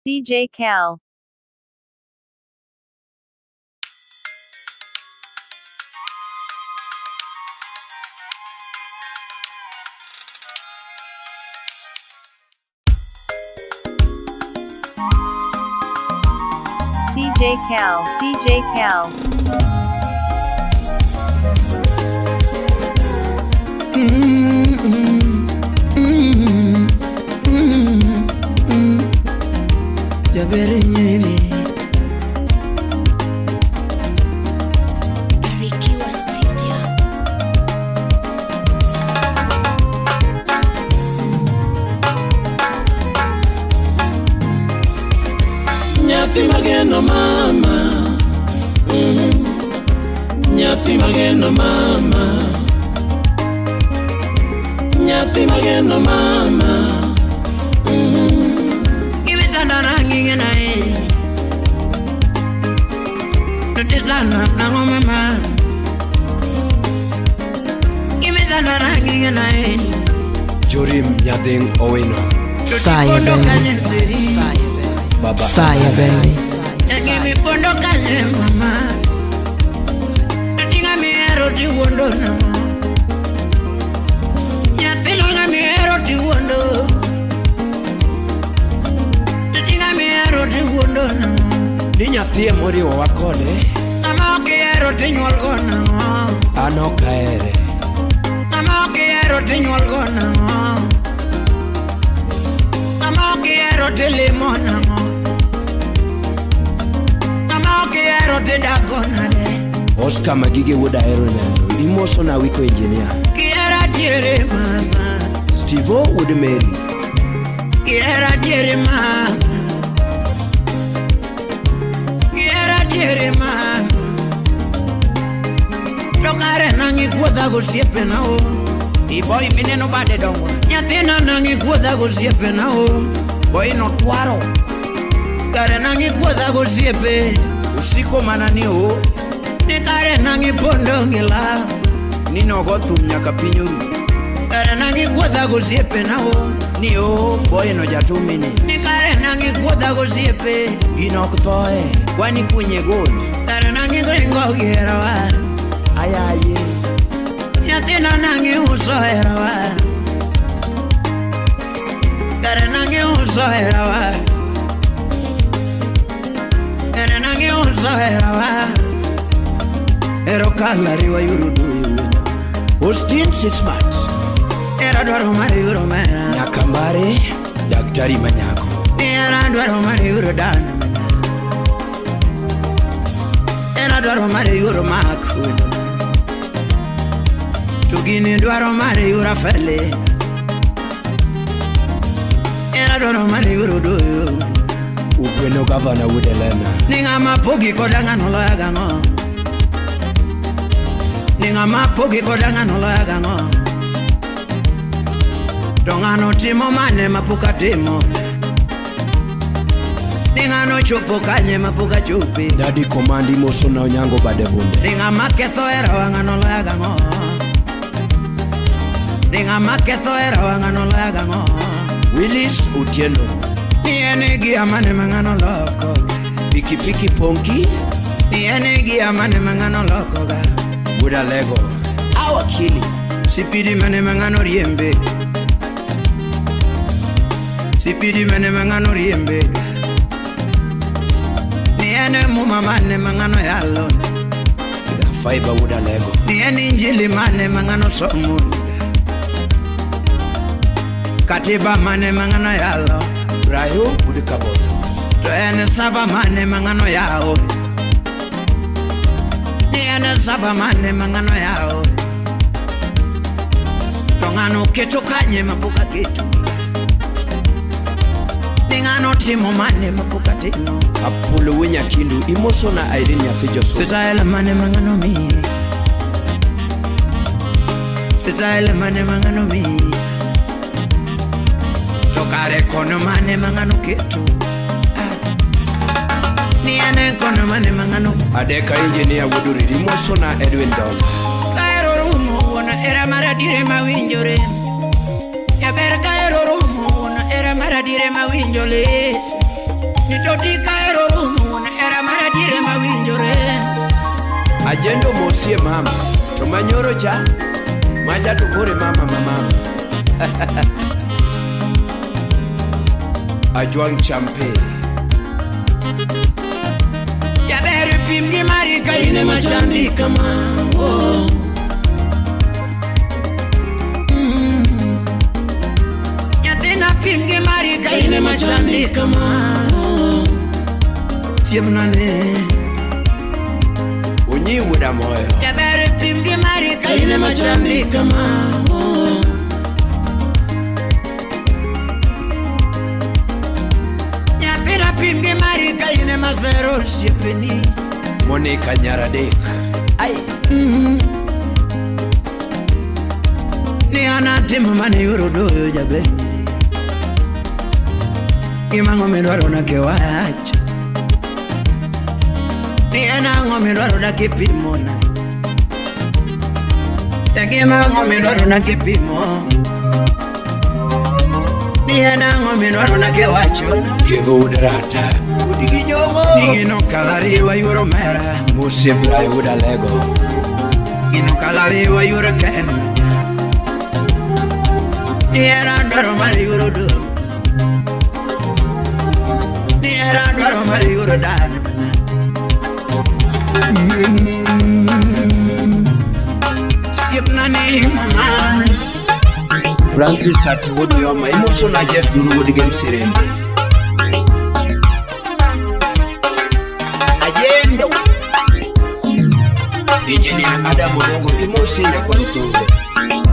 DJ Cal. DJ Cal. DJ Cal. Ya berenyeri Barikiwa Studio. nyathi mageno mama, nyathi mageno mama, nyathi mageno mama. Ibitana rangi nae, tutizana na mama. Ibitana rangi nae, Jorim Nyadeng Owino. fire baby, Baba fire baby. Give pondo kanye mama, tutinga mi ero ti wondo na. Nyathi longa mi ero ti wondo, tutinga mi ero ti wondo na. Ni nyathi moriwo wakode. Ama oki ero ti nyuol gona. An ok ahere. Ama oki ero ti nyuol gona. Ama oki ero ti limo na. Ama oki ero ti dagona de. Oscar Magige would ahero nyando. Limoso na wiko engineer. Kiera diere mama, Steve would marry. kiera diere mama, kiera diere mama. Tokare nangi kuodha gosiepe na o. Boy mineno bade dongo. Nyathina nangi kuodha gosiepe na o. Boy no twaro. Kare nangi kuodha gosiepe. Usiko manani o. Ni kare nangi pondo ngila. Nino gothum nyaka pinyoru. Kare nangi kuodha gosiepe na o. Ni o boy no jatumini. Ni kare nangi kuodha gosiepe. Gino ok thoe. Kwani kunye gold. Kare nangi gringo gerawa. Ayaye. Nyathina nangi uso herawa. Kare nangi uso herawa. Kare nangi uso herawa. Ero kalari wa yurudu. Austin si smart. Era dwaro mari uro mera. Nyakambare. Daktari manyako. Era dwaro mari uro dana. Era dwaro mari uro makuno. Tugini dwaro mari uro fele. Era dwaro mari uro doyo. Ugweno gavana wudelena. Ninga mapogi kodanga noloya gango. Ninga mapogi kodanga noloya gango. Dongano timo mane mapuka timo. Ninga no chopo kanye mapuka chupi. Daddy Komandi moso na onyango bade bunde. Ninga maketho era wanga noloya gango. Ninga maketho era wanga noloya gango. Willis Utieno. Niene gia mane mangano loko. Piki Piki Ponki. Niene gia mane mangano loko ga. Buda Lego. Awakili. Sipidi mane mangano riembe. Sipidi mane mangano riembe. Niene muma mane mangano yalo. Fiber Buda Lego. Niene injili mane mangano somu. Katiba mane mangano yalo. Brayo Buda Kabono. To ene saba mane mangano yao. Niene saba mane mangano yao. Tongano keto kanye mapuka keto. Ningano timo mane mapuka timo. Apollo Wenya Kindu. Imoso na Irene Yafijoso. Sitaele mane mangano mi. Sitaele mane mangano mi. Tokare kono mane mangano keto. Niene kono mane mangano. Adeka engineer Wuduri. Imoso na Edwin Don. Kairo rumo wana era maradire mawinjore. Ya ber kairo rumo wana era maradire mawinjole. Nitodika ero rumo era mara dire mawinjore. Ajendo mosie mama to manyoro cha maja to kore mama Ajwang champe Ya bere pimgi marika ine machandi kama Ya tena pimgi marika ine machandi kama Tiemnane Unyi wuda moyo Ya bere pimgi marika ine machandi kama Ya tena pimgi marika ine mazero shepeni Monica Nyaradek Ay Ni anatima mani urudo jabe Imango midwaro na kewacha Ni anango midwaro na kipimona Imango midwaro na kipimo Ni anango midwaro na kewacho Kigo udarata Udigi jongo Nigino kalari wa yuro mera Musie brai uda lego Gino kalari wa yuro ken Ni erandaro mari yuro do Ni erandaro mari yuro dan Siap nani mama Francis ati wodo yoma Imoso na Jeff duru wodi game sirende Ajendo Engineer Adam Odongo Imosi ya kwa lutobe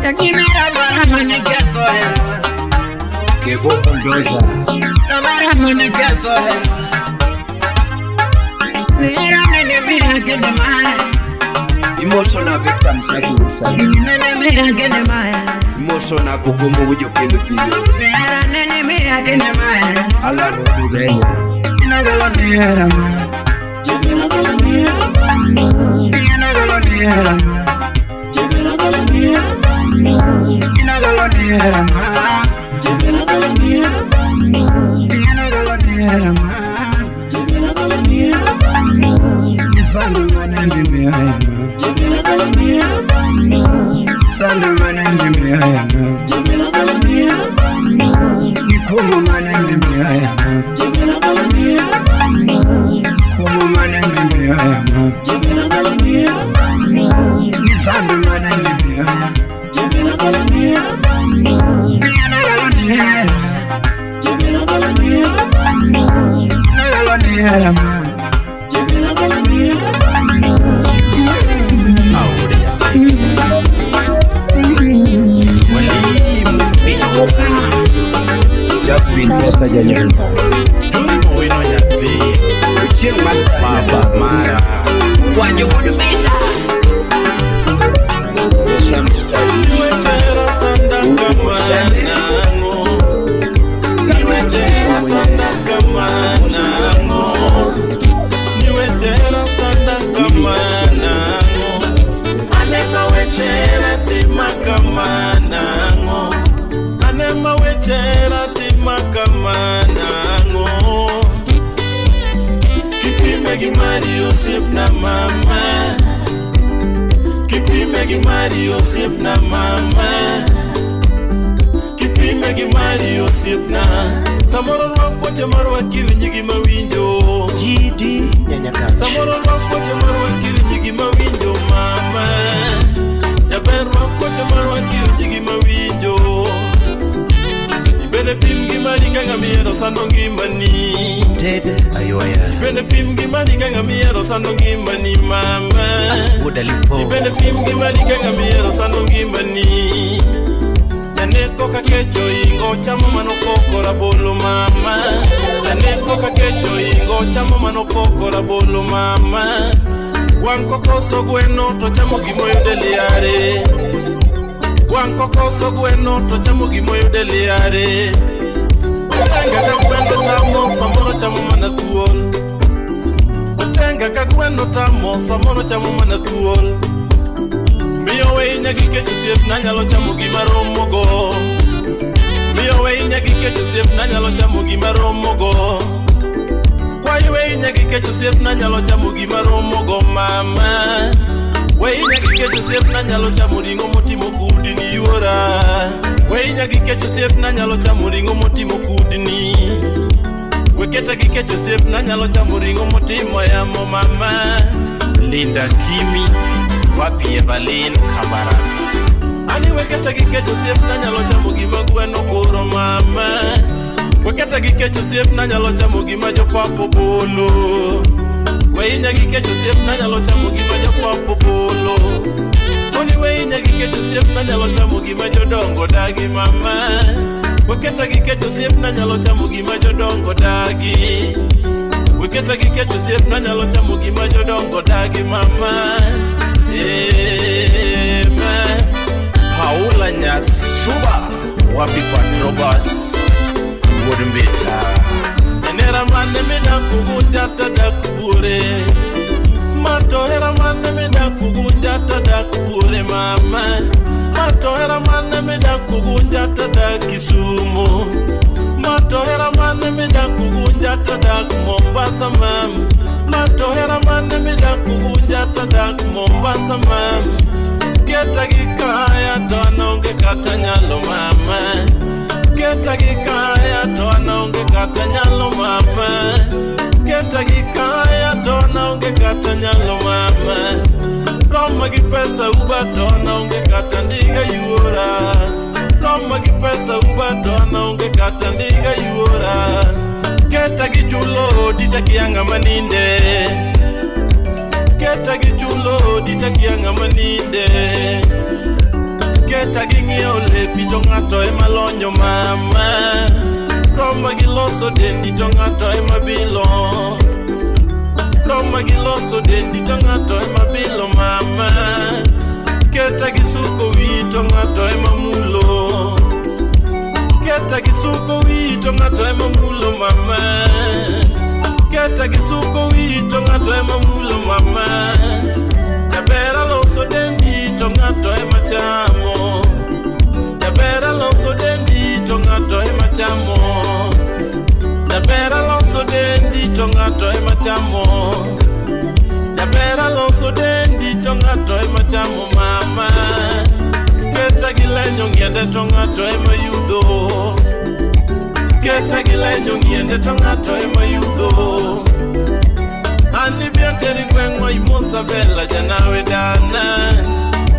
Yakimera marama ni gatore Kevo Bulldozer Na marama ni gatore Nera nene mira kende maya Imoso na Victor Msaki Msaki Nene mira kende maya Imoso na Kukumu wujo kendo kiyo Nera nene mira kende maya Ala nudu genya Inagalo nera maya Inagalo nera maya Inagalo nera maya Inagalo nera maya Inagalo nera maya Sandu manandi miyayama Sandu manandi miyayama Kumu manandi miyayama Kumu manandi miyayama Sandu manandi miyayama Samoro rwapote marwa kiri nyigi mawinjo Jidi nyanyakachi Samoro rwapote marwa kiri nyigi mawinjo mama Jaber rwapote marwa kiri nyigi mawinjo Ibene pim gimani kanga miero sando ngimani Tede ayoya Ibene pim gimani kanga miero sando ngimani mama Udalipo Ibene pim gimani kanga miero sando ngimani Janeko kakecho ingo chamo manopoko rabolo mama Janeko kakecho ingo chamo manopoko rabolo mama Wanko koso gweno to chamo gimoyo deliare Wanko koso gweno to chamo gimoyo deliare Otenga kakwendo tamo samoro chamo mana tuol Otenga kakwendo tamo samoro chamo mana tuol Miyo we nyagi kecho siep nanyalo chamo gimaromo go Miyo we nyagi kecho siep nanyalo chamo gimaromo go kecho siep na nyalo chamo gima romo go mama. Weinya gi kecho siep na nyalo chamo ringo motimo kudni yuora. Weinya gi kecho siep na nyalo chamo ringo motimo kudni. Weketa gi kecho siep na nyalo chamo ringo motimo yamo mama. Linda Kimi wapi Evelyn Kabaraka. Ani weketa gi kecho siep na nyalo chamo gima gweno koro mama. Weketa gi kecho siep na nyalo chamo gima jopapo bolo. Weinya gi kecho siep na nyalo chamo gima jopapo bolo. Oni weinya gi kecho siep na nyalo chamo gima jodongo dagi mama. Weketa gi kecho siep na nyalo chamo gima jodongo dagi. Weketa gi kecho siep na nyalo chamo gima jodongo dagi mama. Amen. Paula Nyasuba wapi Patrobas Wodumbeta. Enera mane mida kugunja tadakure. Mato era mane mida kugunja tadakure mama. Mato era mane mida kugunja tadakisumu. Mato era mane mida kugunja tadak Mombasa mam. Mato era mane mida kugunja tadak Mombasa mam. Geta gikaya to anonge kata nyalo mama. Geta gikaya to anonge kata nyalo mama. Geta gikaya to anonge kata nyalo mama. Roma gi pesa uba to anonge kata ndiga yuora. Roma gi pesa uba to anonge kata ndiga yuora. Geta gi chulo dita kianga maninde. Geta gi chulo dita kianga maninde. Geta gi ng'iewo lepi to ng'ato ema lonyo mama. Roma gi loso dendi to ng'ato ema bilo. Roma gi loso dendi to ng'ato ema bilo mama. Geta gi suko wi to ng'ato ema mulo. Geta gi suko wi to ng'ato ema mulo mama. Geta gi suko wi to ng'ato ema mulo mama. Jabera loso dendi to ng'ato ema chamo. Jabera loso dendi to ng'ato ema chamo. Jabera loso dendi to ng'ato ema chamo. Jabera loso dendi to ng'ato ema chamo mama. Keta gi lenyo ngiende to ng'ato ema yudo. Keta gi lenyo ngiende to ng'ato ema yudo. Ani biateri gwengwa imosa bella janawe dana.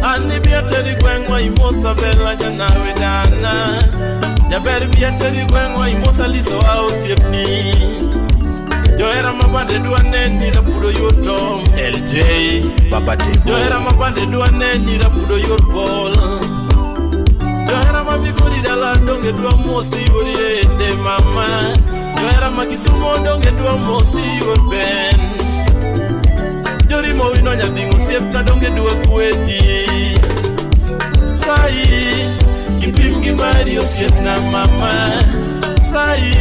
Ani biateri gwengwa imosa bella janawe dana. Jaber biateri gwengwa imosa liso au siepni. Joera mabande duane nira pudo yotom LJ Baba Devo. Joera mabande duane nira pudo yorbol. Joera mabiguri dala donge dua mosi ende mama. Joera makisumo donge dua mosi ben. Jori mo wino nyadingo siepna donge dua kueti. Sai kipim gi Mario siepna mama. Sai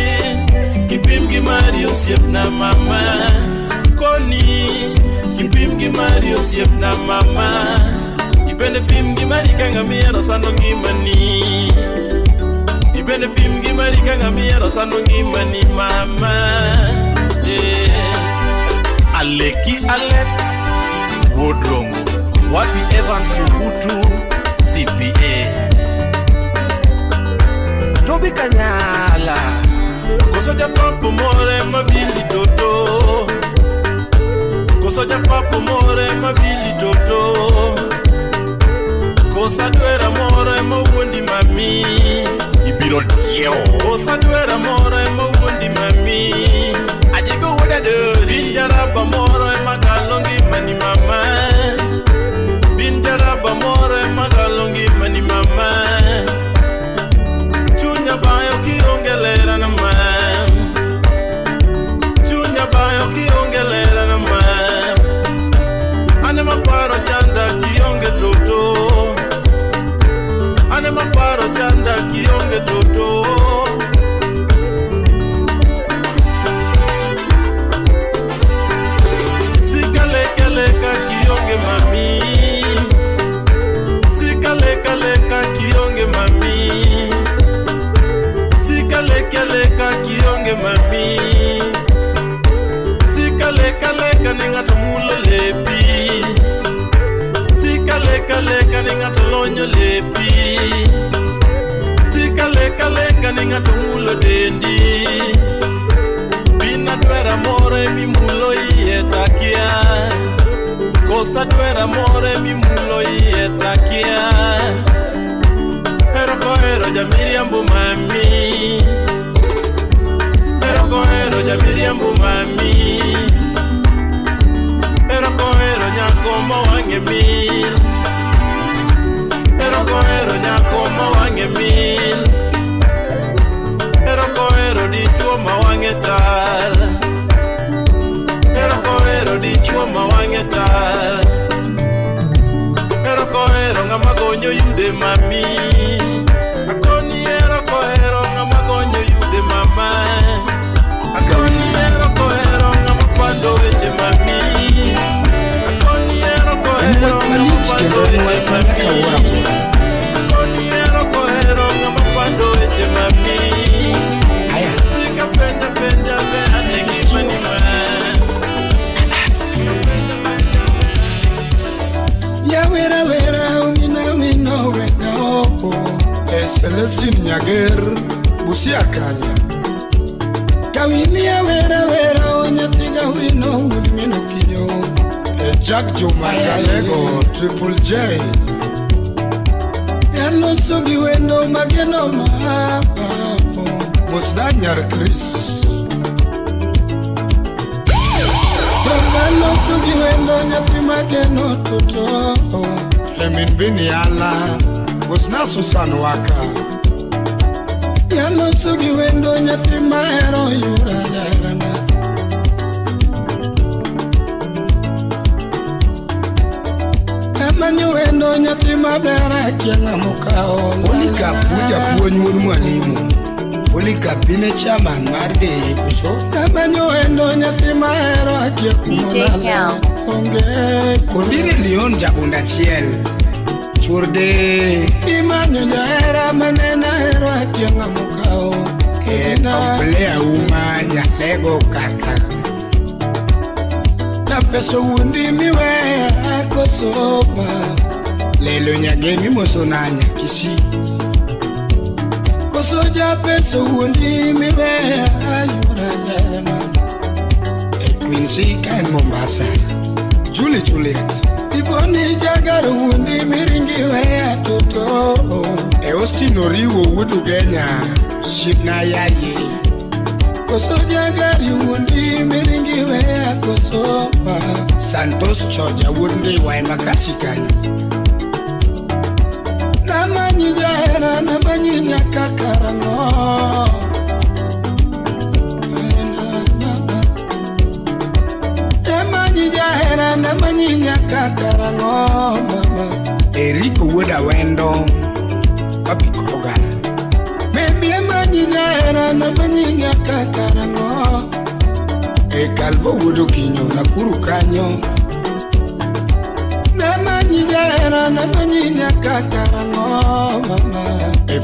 kipim gi Mario siepna mama. Koni kipim gi Mario siepna mama. Ibende pim gi Marika ngamiero sano ngimani. Ibende pim gi Marika ngamiero sano ngimani mama. Aleki Alex Wodrongo wapi Evans Subutu CPA. Tobi Kanyala koso japapo more mabili toto. Koso japapo more mabili toto. Kosa duera more mawuondi mami. Ibiro dieo. Kosa duera more mawuondi mami. Ajigo wada dori. Binjaraba more magalongi mani mama. Binjaraba more magalongi mani mama. Chunya bayo kiongelera na mam. Chunya bayo kiongelera na mam. Ane maparo chanda kionge toto. Ane maparo chanda kionge toto. gonyo lepi Sika leka leka ni ngato mulo dendi Bina dwera more mi mulo iye takia Kosa dwera more mi mulo iye takia Pero kohero ja Miriambu mami Pero kohero ja Miriambu mami Pero kohero nyako mawange mil Pero kohero nyako mawange mil Pero kohero dichuo mawange tal Pero kohero dichuo mawange tal Pero kohero ngama gonyo yude mami Akoni ero kohero ngama gonyo yude mama Akoni ero kohero ngama pando weche mami Akoni ero kohero ngama pando weche mami Akoni ero kohero ngama pando weche mami Sika penja penja be anegi manima Ya vera vera umina weka opo Celestine Nyager Busia Kanya Kawini ya vera vera onyatinga wino udimino kinyo Jack Jumaya Lego Triple J Yalo sogi wendo mageno mahapapo Musdanyar Chris Yalo sogi wendo nyati mageno toto Lemin bini ala Musna Susan Waka Yalo sogi wendo nyati mahero yura yarana Manyo wendo nyati mabera kianga mukao Olika puja puonj wuod mwalimu Olika pine chairman mar de kuso Manyo wendo nyati mahero akia kumolala Onge kondiri lion jabunda chiel Churde Imanyo jahera manena hero akianga mukao Komplea uma nyalego kaka Peso wundi miwe akosoma Lelo nyage mimosonanya kisi Kosoja peso wundi miwe ayura jarana Quincy kain Mombasa Juliet Iboni jagaro wundi miringiwe atoto Austin Oriwo wudu Kenya Shipna yaye Kosoja gari wundi miringiwe akosoma Santos Choja wundi wa makasi kanyo Namanyi jahera namanyi nyakakarango Namanyi jahera namanyi nyakakarango mama Eriko wuda wendo Papi Kogana Manyi jahera na manyi nyakakarango Kalvo wudo kinyo na kuru kanyo Na manyi jahera na manyi nyakakarango mama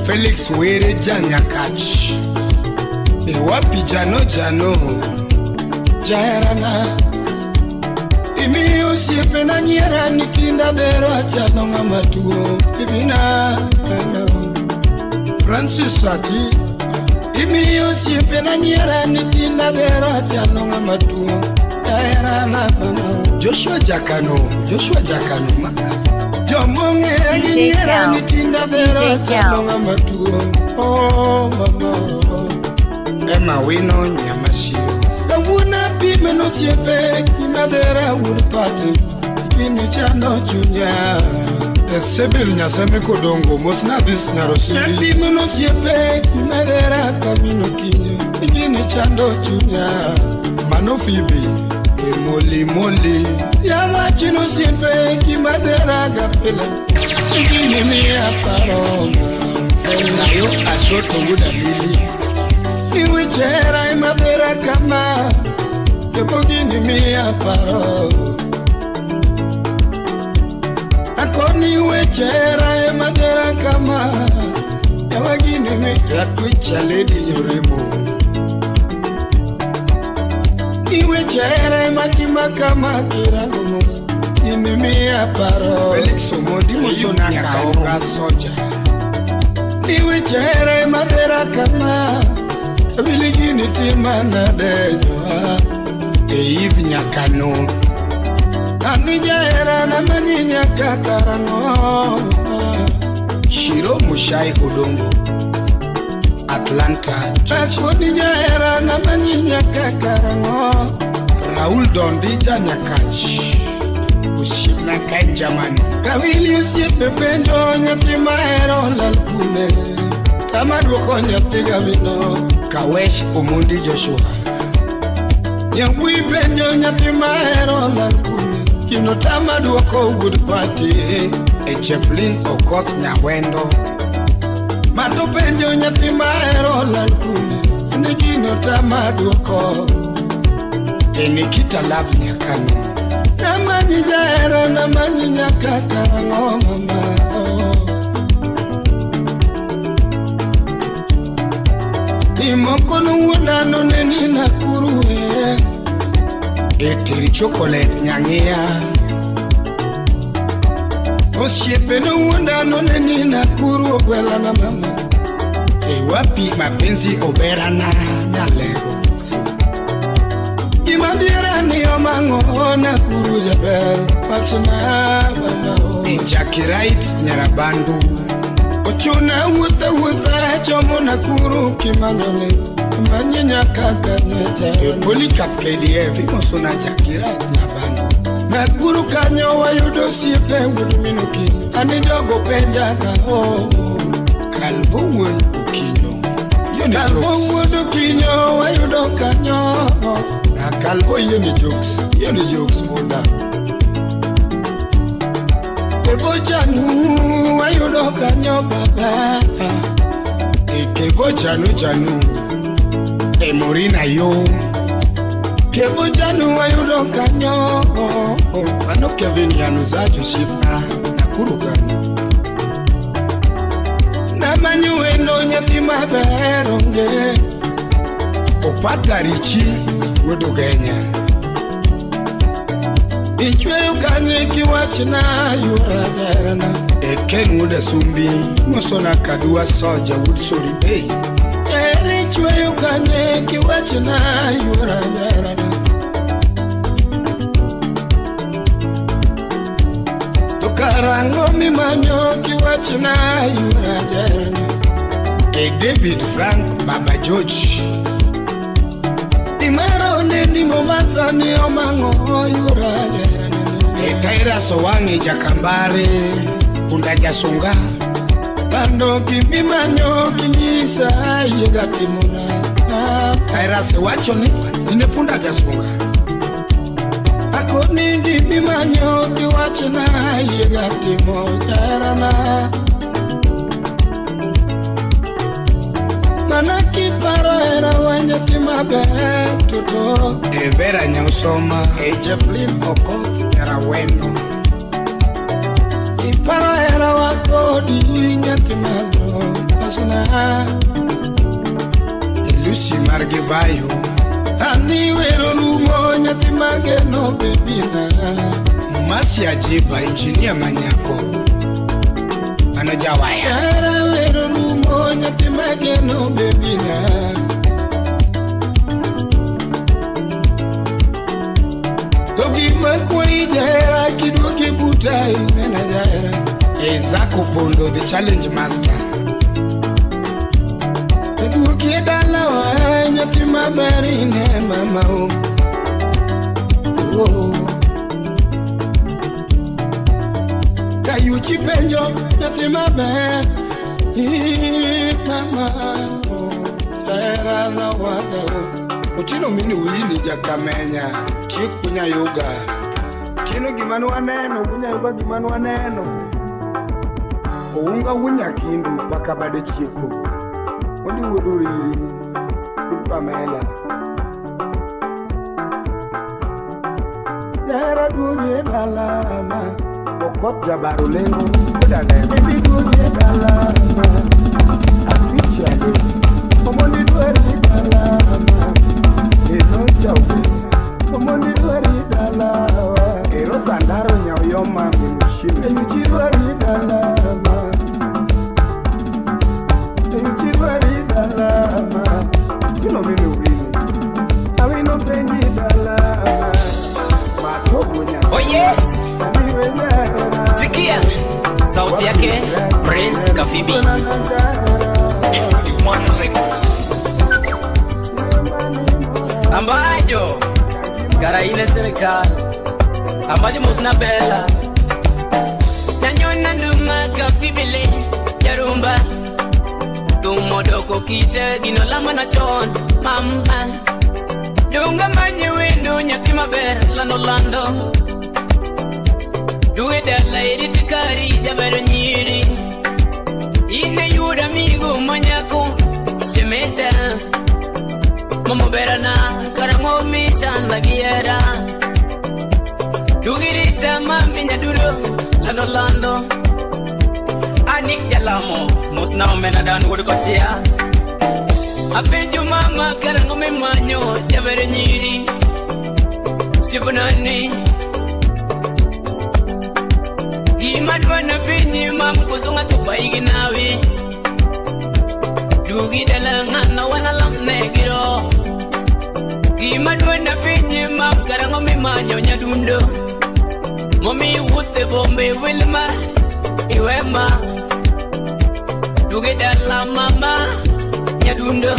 Felix were janyakach Wapi jano Jahera na Imi usiepe na nyera nikinda dero achano ngamatuo Ibina Francis Ati Imi usiepe na nyera nikinda dero achano ngamatuo Jahera na mama Joshua Jakano Jomonge nyera nikinda dero achano ngamatuo Oh mama Emma Wino Nyamashiro Kawuna pime no siepe kinadera urpati Kini chano chunya Sebil nyaseme kodongo Mosna bis nyarosili Pime no siepe kinadera kamino kinyo Kini chando chunya Manofibi Moli Yama chino siepe kimadera gapela Kini miya paroma Ena yo atoto udalili Iwe chera imadera kama Kepogini miya paro Akoni iwe chera imadera kama Yawagini miya kwicha lady yoremo Iwe chera imadima kama kirango gini mia paro Felix Omondi mosona kaonga soja Niwe chere madera kama Kabili gini tima na dejoa Eiv nyakano Ani jaera na mani nyaka karango Shiro Mushai Odongo Atlanta Akoni jaera na mani nyaka karango Raul Dondija Nyakachi Ushibna kai jamani Kawili usiepe penjo nyati maero lalkune Tamadu konya tiga vino Kawesh Omondi Joshua Nyambui penjo nyati maero lalkune Kino tamadu wako good party Echeflin Okot Nyawendo Mado penjo nyati maero lalkune Nikino tamadu wako Enikita love nyakano Namanyi jaera namanyi nyakaka ngoma Imokono wunano neni nakuruwe Etiri chocolate nyangia Osiepe no wunano neni nakuruwe Kwela na mama Ewapi mapenzi obera na nyalego Imadira ni omango na kuru jabel Pachana banao Injakirait nyarabandu Ochuna wuta chomo na kuru kimanyole Manyi nyakaka nyeja Epoli kap KDF Imosona jakirait nyabandu Na kuru kanyo wa yudo siepe Wuduminuki Anijogo penja ka ho Kalvo wul ukinyo Kalvo wul ukinyo wa yudo kanyo Kalbo yoni jokes moda Kevo janu ayudo kanyo baba Kevo janu Emorina yo Kevo janu ayudo kanyo Ano Kevin yanuza Joshipa Nakuru kanyo Namanyu eno nyathi maberonge Opata richi Wodo Kenya Ichweyo kanye kiwachina yura jarana Eken wuda sumbi Mosona kadua soja Woodsori Bay Ichweyo kanye kiwachina yura jarana Tokarango mimanyo kiwachina yura jarana David Frank Baba George Imero neni Mombasa ni omango yuraje Kaira Sowangi Jakambare Punda Jasonga Pando Kimimanyo Kinyisa Yegati Muna Kaira Sewachoni Nine Punda Jasonga Ako nindi Mimanyo Kiwachona Yegati Mojarana Manaki paro era wanya timabe tuto Evera nyausoma Ejeflin Okoth era weno Iparo era wakodi nyatimago Pasina Lucy Margivayo Ani wero lumo nyatimage no bebina Masi Ajiva engineer Manyako Anajawaya Era wero lumo nyatimage no bebina Togi makwe jera kidoki butai nena jera Ezako Pondo the challenge master Teduki dala wa nyatima barine mama oh Kayuchi penjo nyatima barine mama Jera na wada Uchino mini uini jakamenya Chikunya yoga Chino gimanu waneno Kunya yoga gimanu waneno Ounga unya kindu Paka bade chiku Wadi uduri Kupamela Jera duye balama Okot jabaru lengo Kudane Bibi duye balama Afichale Omondi duye balama Eno chauke Omondi duye balama Ero sandaro nyao Bibi. Ambayo Karaine serikal Ambayo musna bela Nanyona nduma kapibile Jarumba Tumodoko kite Gino lama na chon Mama Dunga manye windu Nyakima ber Lando lando Duwe dala iritikari Jabero nyiri Ine yuda migu Manyako Shemeta Momo berana Karango mishan lagiera Dugirita maminya duro Lando lando Anik jalamo Musnao menadan wudu kochia Apeju mama Karango mimanyo Jabere nyiri Sibunani Gimadwana pinyi mam Kusunga tupaigi nawi Dugi dalangana wana lam negiro Gimadwana pinyi mam Karango mimanyo nyadundo Momi wute bombe wilma Iwema Dugi dala mama Nyadundo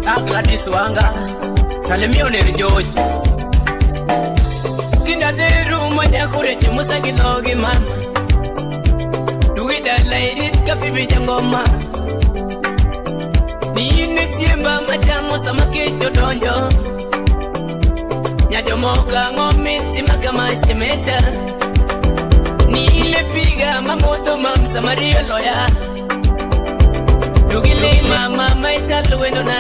Agladis wanga Salimio nere George Kinda deru manya kureche musagi dogi mama Dugi dala irit kapibi jangoma Nine chimba machamo sama kicho donjo Nyajomoka ngomiti makama shemeta Nile piga mamoto mam samario loya Dugili mama maitalu wendona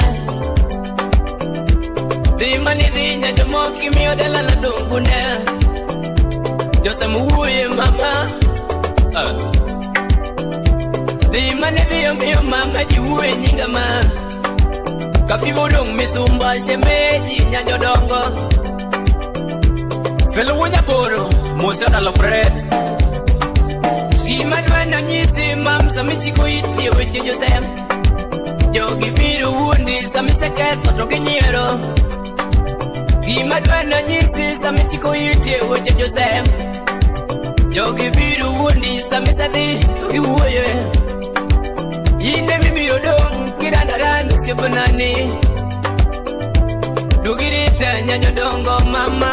Dimani di nyajomoki mio dala na dunguna Jose muye mama Dimani di mio mama jiwe nyinga ma Kafibodong misumba shemeji nyajodongo Felo wunya boro Musa na lofred Gimadwa na nyisi mam Samichiko iti weche Josem Jogi biru wundi Samiseke totoke nyero Gimadwa na nyisi Samichiko iti weche Josem Jogi biru wundi Samisadi toki uwe Yinde mibiro dong Kirandaran Sipunani Dugirita nyanyodongo mama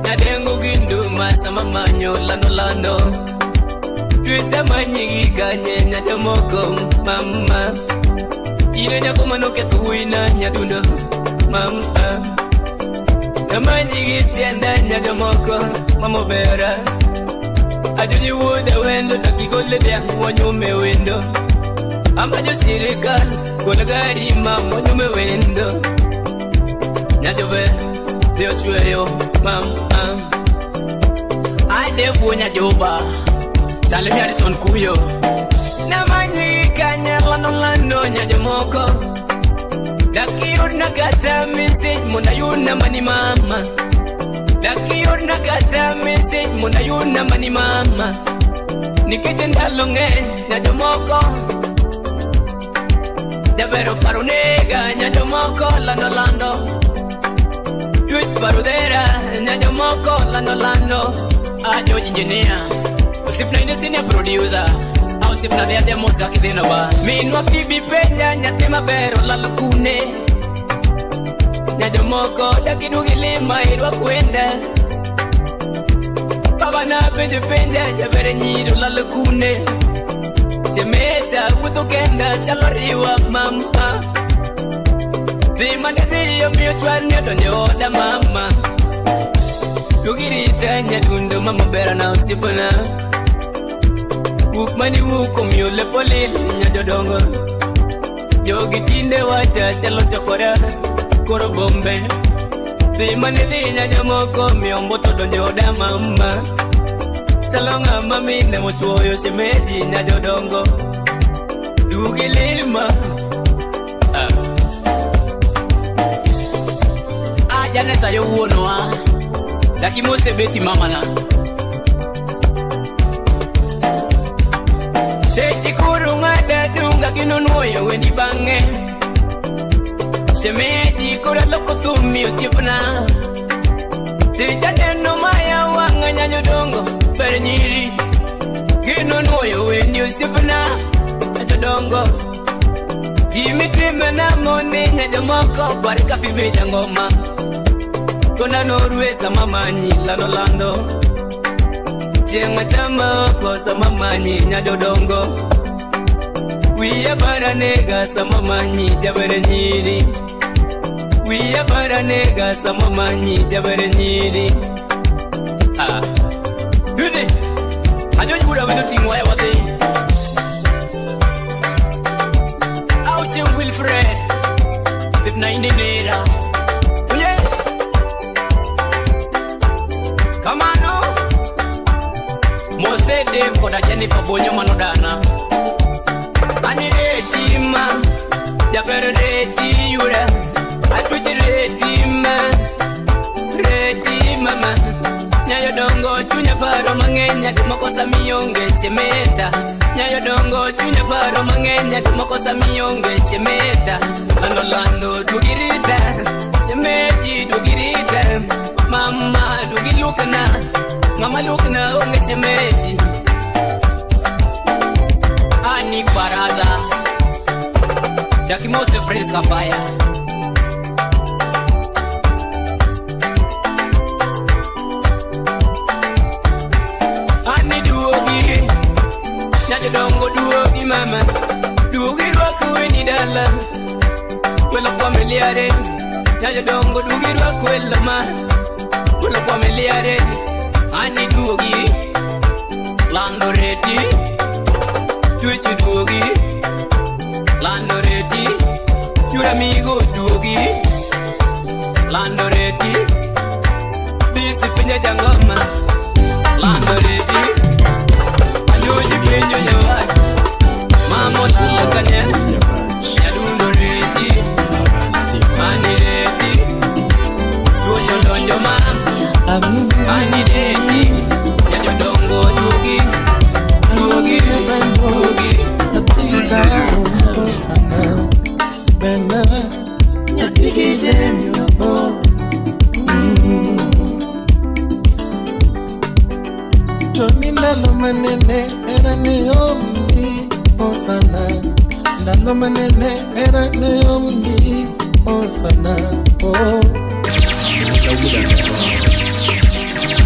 Nadengo gindu masa mamanyo lano lano Tuita manyigi kanye nyajomoko mama Ine nyako manoke tuwina nyadundo mama Namanyigi tienda nyajomoko mamo bera Ajuni wuda wendo takigole dia wanyume wendo Amajo sirikal Kola gari mam wanyume wendo Nyajobe Deo chueyo mam Ade punya joba Salemi Harrison kuyo Namanyi kanya lano nyajomoko Daki urna kata message Muna yuna mani mama Daki urna kata message Muna yuna mani mama Nikijenda longe nyajomoko Dabero parunega nyajomoko lando Tweet parudera nyajomoko lando Ajo engineer Usipna ine senior producer Usipna deate moska kidena ba Minwa fibi penya nyatema bero lalukune Nyajomoko dakidugi lima irwa kwenda Baba na penje penja jabere nyiru lalukune Shemeta kutukenda chaloriwa mama Zimane ziyo miutwa nyoto nyoda mama Dugirita nyadundo mama bera na usipuna Wukmani wuko miule polil nyajodongo Jogitinde wacha chalo chokora Koro bombe Zimane zi nyajomoko miombo todo nyoda mama Salonga mami ne mochuoyo shemeji nyajodongo Dugilima Jane sayo uonoa Laki mose beti mama na Sechi kuru ngada dunga kinunuyo weni bange Shemeji kura loko tumi usipna Secha neno maya wanga nyanyo dongo Pere nyiri Kino noyo wenyu sipna Jodongo Kimi krime na moni Nyajamoko Barika pimeja ngoma Kona norwe sama manyi Lando lando Chienga chama Kwa sama manyi Nyajodongo Wiya baranega sama manyi Jabere nyiri Wiya baranega sama manyi Jabere nyiri Gudi Ajoji buda wendo tingwa ya wate Auche Wilfred Sip na indinera Yes Come on no Mose Dave Koda Jennifer Bonyo Manodana Ani reti ma Jabere reti yura Atuji reti ma Reti mama Nyayo dongo chunya paro mangenya Tumakosa miyonge shemeta Nyayo dongo chunya paro mangenya Tumakosa miyonge shemeta Lando lando dugirita Shemeji dugirita Mama dugilukana Mama lukana onge shemeji Ani baraza Jackie Mose Prince Kafaya Dongo duogi mama Duogi rwaku weni dala Wela kwa meliare Nyaja dongo duogi rwaku wela ma Wela kwa meliare Ani duogi Lando reti Tuichi duogi Lando reti Yuramigo duogi Lando reti Bisi pinya jangoma Lando reti Ayoji kenyo nyawad Mamo lalakanya Yadundo reti Mani reti Tuocho donjo mam Mani reti Yadodongo dugi Dugi Dugi Bena Nyatiki demyo Ndalo manene era neomni osana Ndalo manene era neomni osana Oh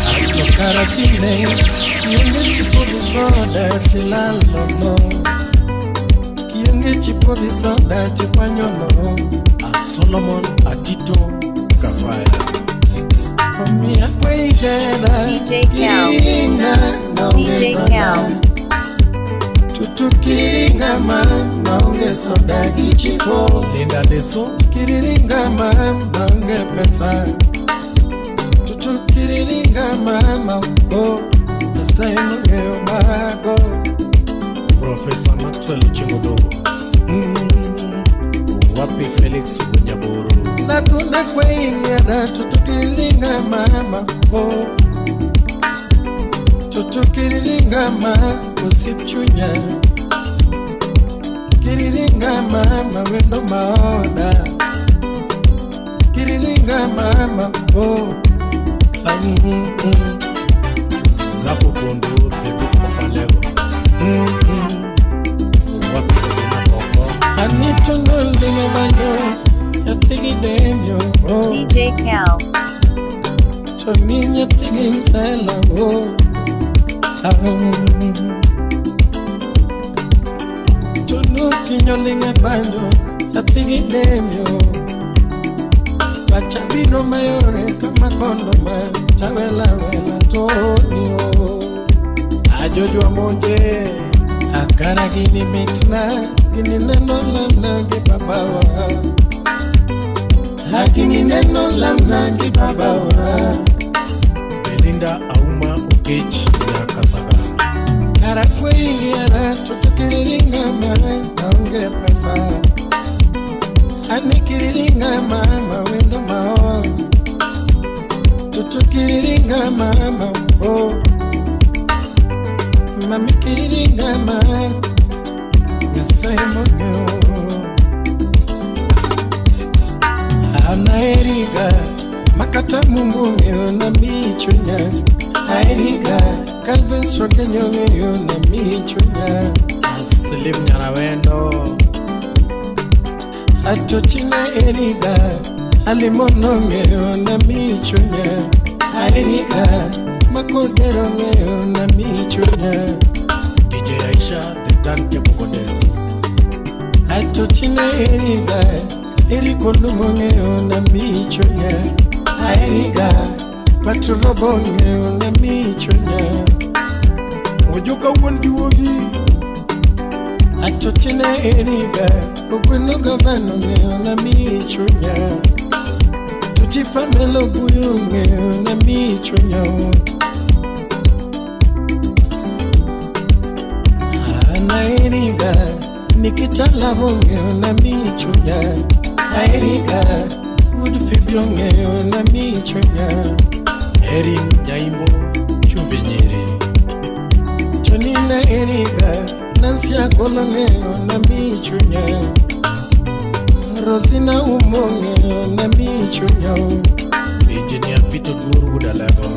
Alto karatine Kienge chipo bisoda tilalono Kienge chipo bisoda tipanyono A Solomon Atito Kafaya DJ Cal. DJ Cal. Tutu kiringa man, naunge soda kichiko. Linda deso kiringa man, naunge pesa. Tutu kiringa man, mambo, pesa inunge omago. Professor Maxwell Chingodogo. Wapi Felix Bunyaburu. Natuna kwenye na tutu kiringa mama, oh. Tutu kiriringa mama, usipchunya. Kiriringa mama, wendo maoda. Kiriringa mama, oh. Zapo Bondo, Pepe Mafalego. Wapi Kena Boko. Anito Noldenga Banyo, Yatigi Demyo, oh. DJ Cal. Tony Yatigi Nsela, oh. Tunu kinyolinga bando Yatigi Demyo. Bachabino mayore kama kondoma Tawela wela tonio Ajojwa monje Akara gini mitna Gini neno lamna gibabawa Gini neno lamna gibabawa Belinda Auma Ukech ya Kasaga Karakwe ingiara Tutukiriringa mara Naunge pesa Anikiriringa mama Wendo mao Tutukiriringa mama Oh Mami kiriringa mama Yasai monyo Anaeriga Makata mungu ngeo na michunya Aeriga Calvin Sokenyo ngeyo na michunya Slim Nyarawendo Atochine Eriga Alimono ngeyo na michunya Eriga Makodero ngeyo na michunya DJ Aisha the Tante Mugodes Atochine Eriga Eriko Lumo ngeyo na michunya Eriga Patrobo ngeyo na michunya Ojoka wondi wogi Atochine Eriga Ogweno gavano ngeyo na michunya Tuchipa melo buyo ngeyo na michunya Ana Eriga Nikitala ngeyo na michunya Eriga Udufibyo ngeyo na michunya Erin Nyaimbo Chuvinyiri Tonina Eriga Nansia Kolongeyo na michunya Rosina Umongeyo na michunya Engineer Peter Duru Budalego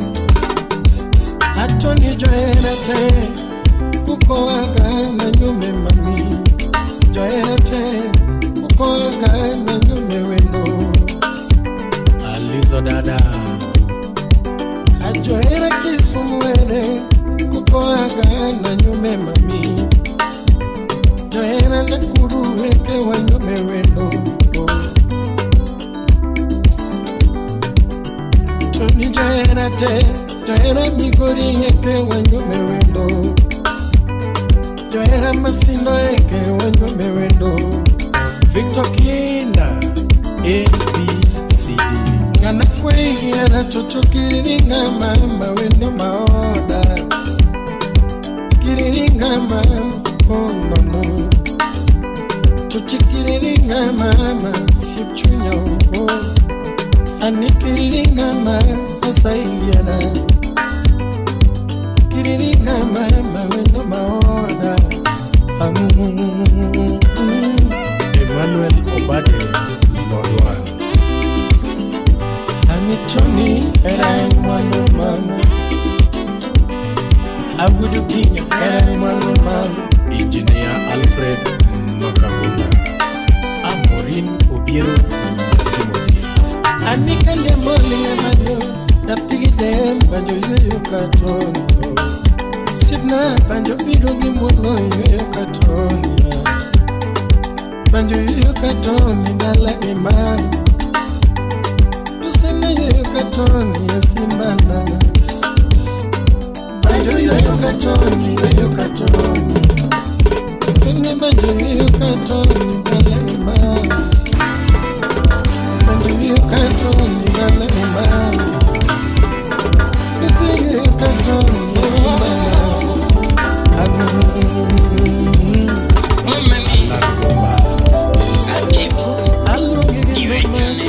Atoni Joerate Kukoaga na nyume mami Joerate Kukoaga na nyume wendo Alizo Dada Ajoera Kisumwele Kukoaga na nyume mami Joera na kuru weke wa nyume wendo Toni Joerate Joera Migori eke wa nyume wendo Joera Masindo eke wa nyume wendo Victor Kinda ABCD Ngana kwenye na chocho kiriringa mama wendo maoda Kiriringa mama oh no no Chochi kiriringa mama sipchunya oh Ani kiriringa mama asayana Kiriringa mama wendo maoda Emmanuel Obade Lodwan Tony era mwano mama Avudu Kinya era mwano mama Engineer Alfred Makagunda Amorin Obiero Timothy Anika ndemboli ngemanyo Napigide banjo yoyo katono Sidna banjo birogi muno yoyo katono Banjo yoyo katoni nala imani Katoni ya simbana Banjo yoyo katoni yoyo katoni Kene banjo yoyo katoni gala imana Banjo yoyo katoni gala imana Kese yoyo katoni ya simbana Alu gigi mama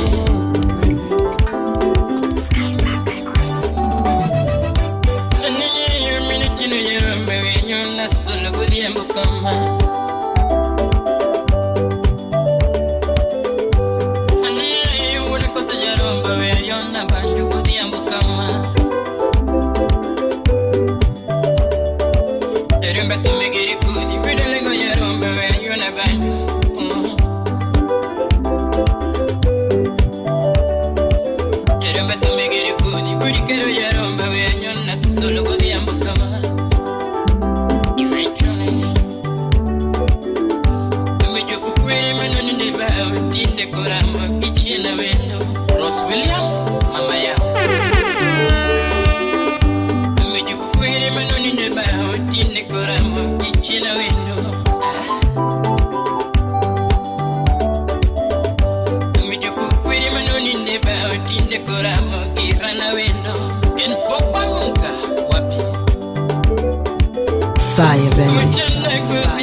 Fire, baby.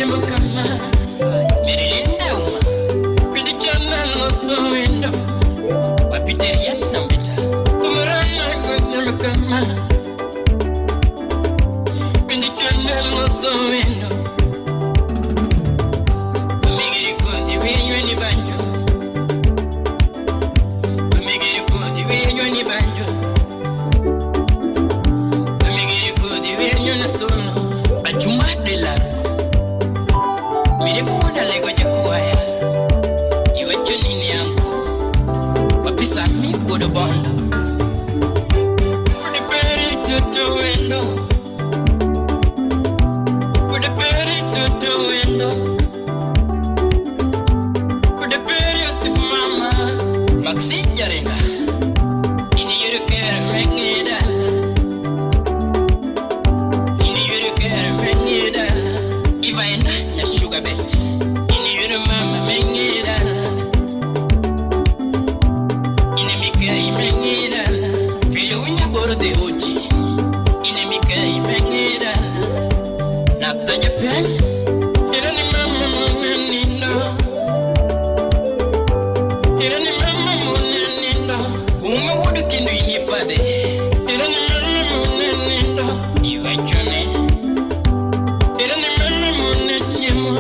Banjo would bond. Put the berry to window. Put the berry to window. Put the berry to mama. Maxi jaringa. Ini yuru care mengida. Ini yuru care mengida. Ivaina na sugar bet. Ini yuru mama mengida. Ini mikai mengida. Fili unya boro de hoji. Ini mikai mengida. Napta Japan. Ira ni mama munenindo. Ira ni mama munenindo. Uma wudu kindu ini fade. Ira ni mama munenindo. Iwa chone. Ira ni mama munechimo.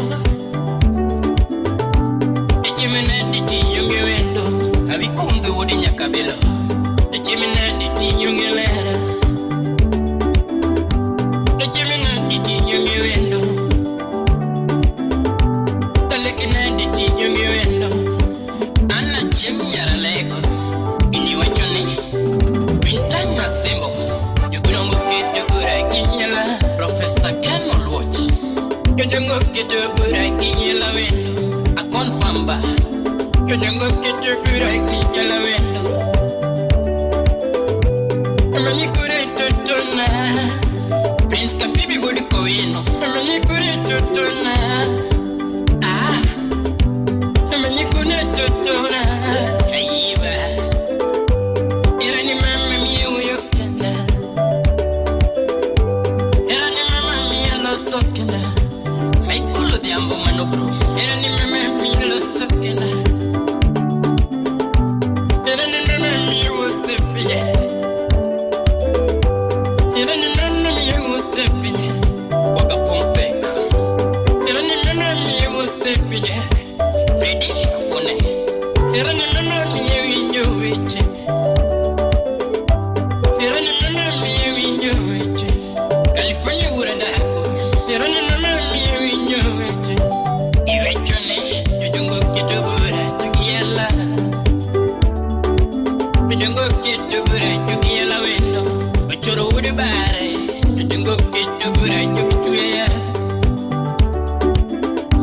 Echimene diti yungi wendo. Abikundu wudi nyakabilo. Echimene diti yungi lera. Echimene diti yungi wendo. Talekine diti yungi wendo. Anna chimnyara lego. Ini wachone. Bintanya simbo. Yugunongo kitu kura kinyala. Professor Ken Olwoch. Yugunongo kitu kura kinyala wendo. Akon famba. Yugunongo kitu kura kinyala wendo. Amani kure tutuna. Prince Kafibi wudi kowino. Amani kure tutuna. Ah. Amani kure tutuna. Aiba. Ira ni mama miye uyokenda. Ira ni mama miye losokenda. Maikulu diambo manobro. Ira ni mama miye losokenda. Ira ni mama miye wotepiye. Ira ni mama miye wotepiye. Waka pompeka. Ira ni mama miye wotepiye. Freddy afone. Ira ni mama miye winyo weche. Ira ni mama miye winyo weche. California urandako. Ira ni mama miye winyo weche. Iwechone. Jodongo kitubura tukiyala. Jodongo kitubura tukiyala wendo. Ochoro ude bare. Jodongo kitubura tukituya.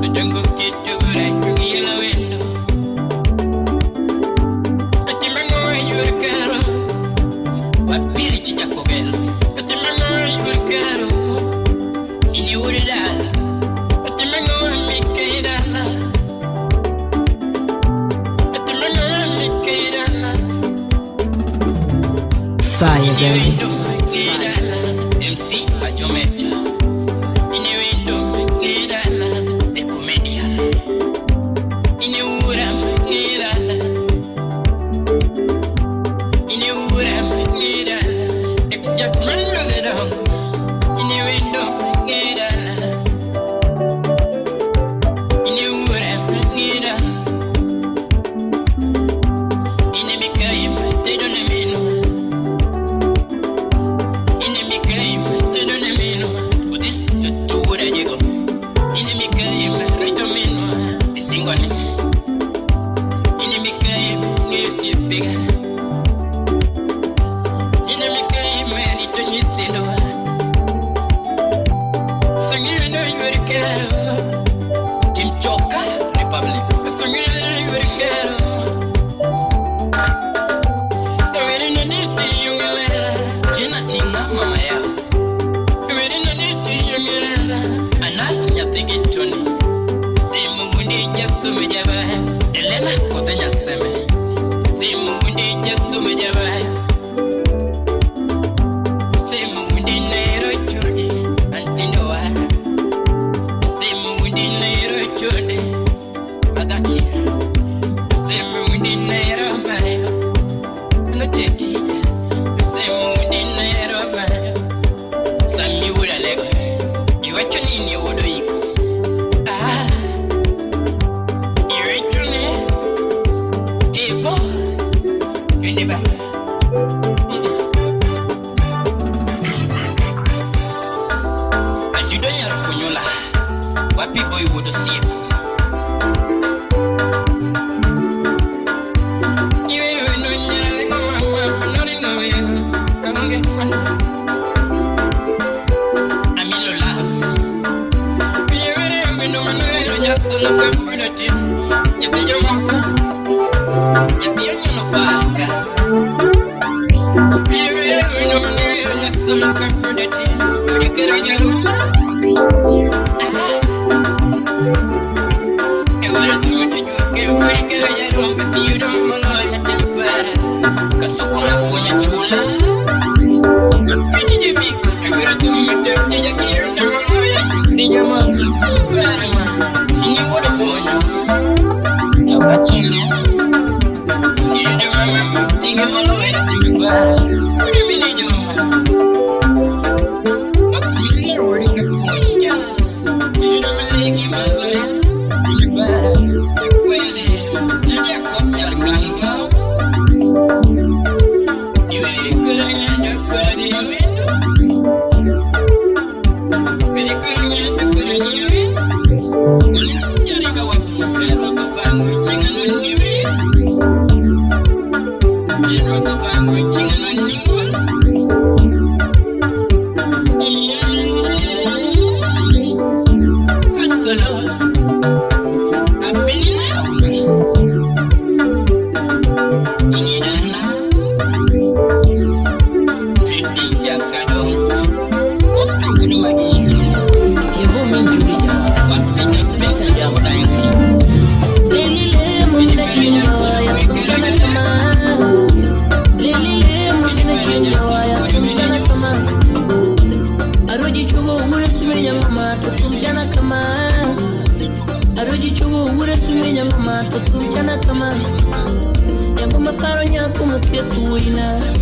Jodongo kitubura tukiyala wendo. Atimango yurkaro. Wapiri chijakobelo. Atimango yurkaro. Ini ude dala. Atimango mikaidala. Atimango mikaidala. Fire, baby. MC Ajomecha. Ini window ngidala. The comedian. Ini ura ngidala. Ini ura ngidala. Ex-Jackman look it up. Ini window ngidala. Ini ura ngidala. Ini mikai tedo ne mino. Ini mikai tedo ne mino. Udis tutu ura jego. Ini mikai rito mino. Isingoni. Ini mikai ngesi piga. Ini mikai rito nyitendo. Sangire no yurikero. Tim Choka Republic. Sangire no yurikero. Ewere no niti yungelera. Jina tina mama ya. Ewere no niti yungelera. Anas nyatigi tuni. Simu mundi jatu mejaba. Elena kotanya seme. Simu mundi jatu mejaba. Simu mundi nairo chudi. Antindo wa. Simu mundi nairo chudi. Magaki. Simu mundi nairo mayo. Ngoteti. Simu mundi nairo mayo. Sami ura lego. Iwacho nini wodo iko. Ah. Iwacho ni. Evo. Yuniba. Ajudonya rufunyola. Wapi boy wodo sieko. Iwe no nyara lengo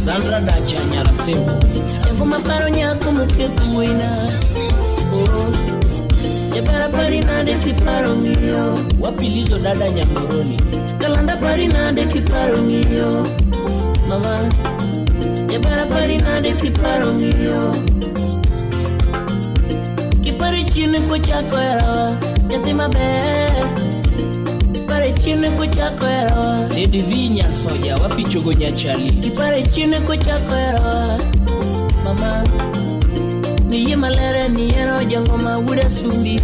Sandra Dacha Nyarasimbo Yangoma paro nyako muketu wina Jabara parina de kiparo ngiyo Wapilizo dada nyamuroni Kalanda parina de kiparo ngiyo Mama Jabara parina de kiparo ngiyo Kipari chini kwa chako yarawa Yatima Kipare chini kuchako yarawa Lady Vinya soja wapi chogo nyachali Kipare chini kuchako yarawa Mama Niye malere niyero jangoma wuda sumbi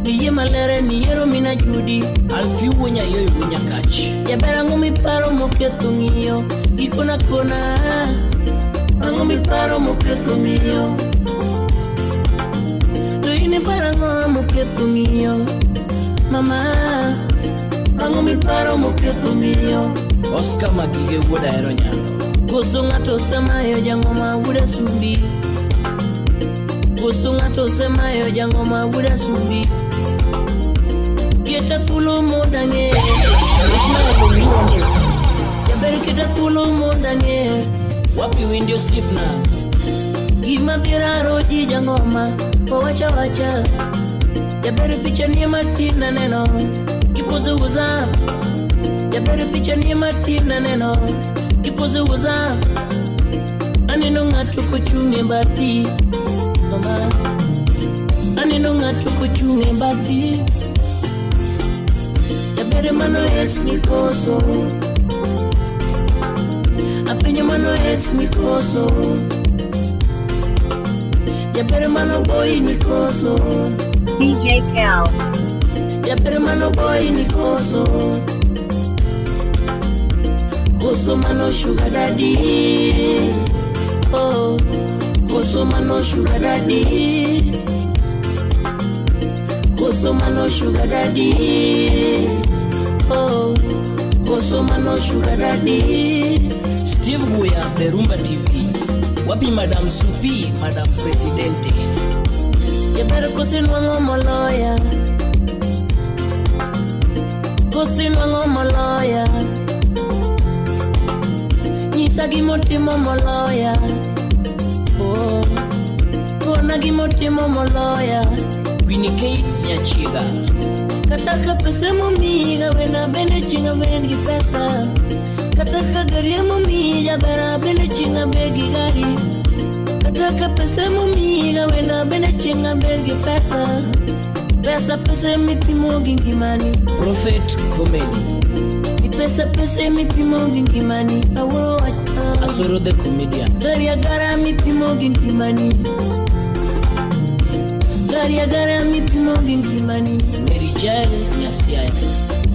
Niye malere niyero mina judi Alfi wonya yoy wonya kachi Yabera ngumi paro moketu ngiyo Ikona kona Ngumi paro moketu ngiyo Tuini para ngoma moketu ngiyo Mama, mango mi paro moketo miyo Oscar Magige wuda eronyano Goso ngato semayo jangoma wuda sumbi Goso ngato semayo jangoma wuda sumbi Kieta tulo modange Jaberi kieta tulo modange Wapi windio sipna Gima bira roji jangoma Wacha wacha Jabari picha ni matina neno Kipoze uza Jabari picha ni matina neno Kipoze uza Anino ngatu kuchunge mbati Mama Anino ngatu kuchunge mbati Jabari mano ex nikoso Apenye mano ex nikoso Jabari mano boy nikoso DJ Cal. Jabere mano boy ni koso Koso mano sugar daddy Oh Koso mano sugar daddy Koso mano sugar daddy Oh Koso mano sugar daddy Steve Guya Berumba TV Wapi Madam Sufi Madam Presidente Jabere kusinwango moloya Kusinwango moloya Nisagi motimo moloya Oh Kuonagi motimo moloya Winnie Kate Nyachiga Kataka pesa mumiga Wena bene chinga bengi pesa Kataka gari mumiga Bera bene chinga bengi gari Kataka pesa mumiga Wena bene chinga bengi pesa Pesa mipimo gingimani Prophet Comedy Pesa mipimo gingimani Awo wacha Asoro the comedian Gari agara mipimo gingimani Gari agara mipimo gingimani Mary Jael Nyasiaya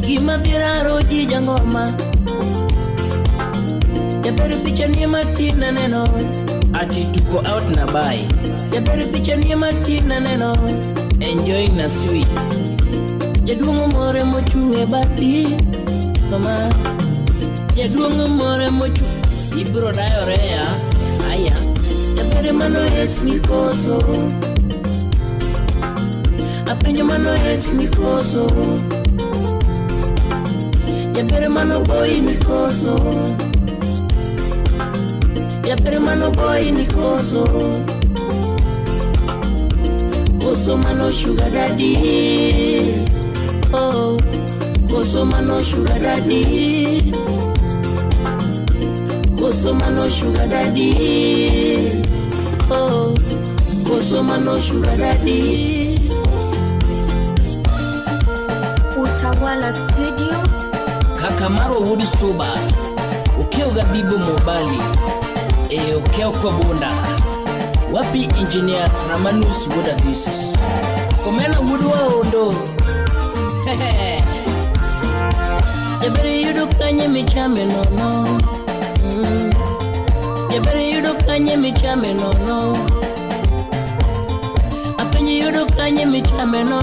Gima bira roji jangoma Jabari picha ni matina neno ati tuko out na bai. Jabere picha ni matina neno, enjoying na sweet. Jaduongo more mochunge bati, mama. Jaduongo more mochunge, ibro dayore ya, aya. Jabere mano ex ni koso, apenyo mano ex ni koso. Jabere mano boy ni koso, jabere mano boy ni koso. Koso mano sugar daddy, oh. Koso mano sugar daddy, koso mano sugar daddy, oh. Koso mano sugar daddy. Utawala Studio. Kakamaro Woody Soba, Ukioga Bibo Mobali, Ukio Bunda. Wapi engineer Ramanus Woodabis. Komena Woodwa Ondo. Jabere yudo kanye michame no. Jabere yudo kanye michame no. Apenye yudo kanye michame no.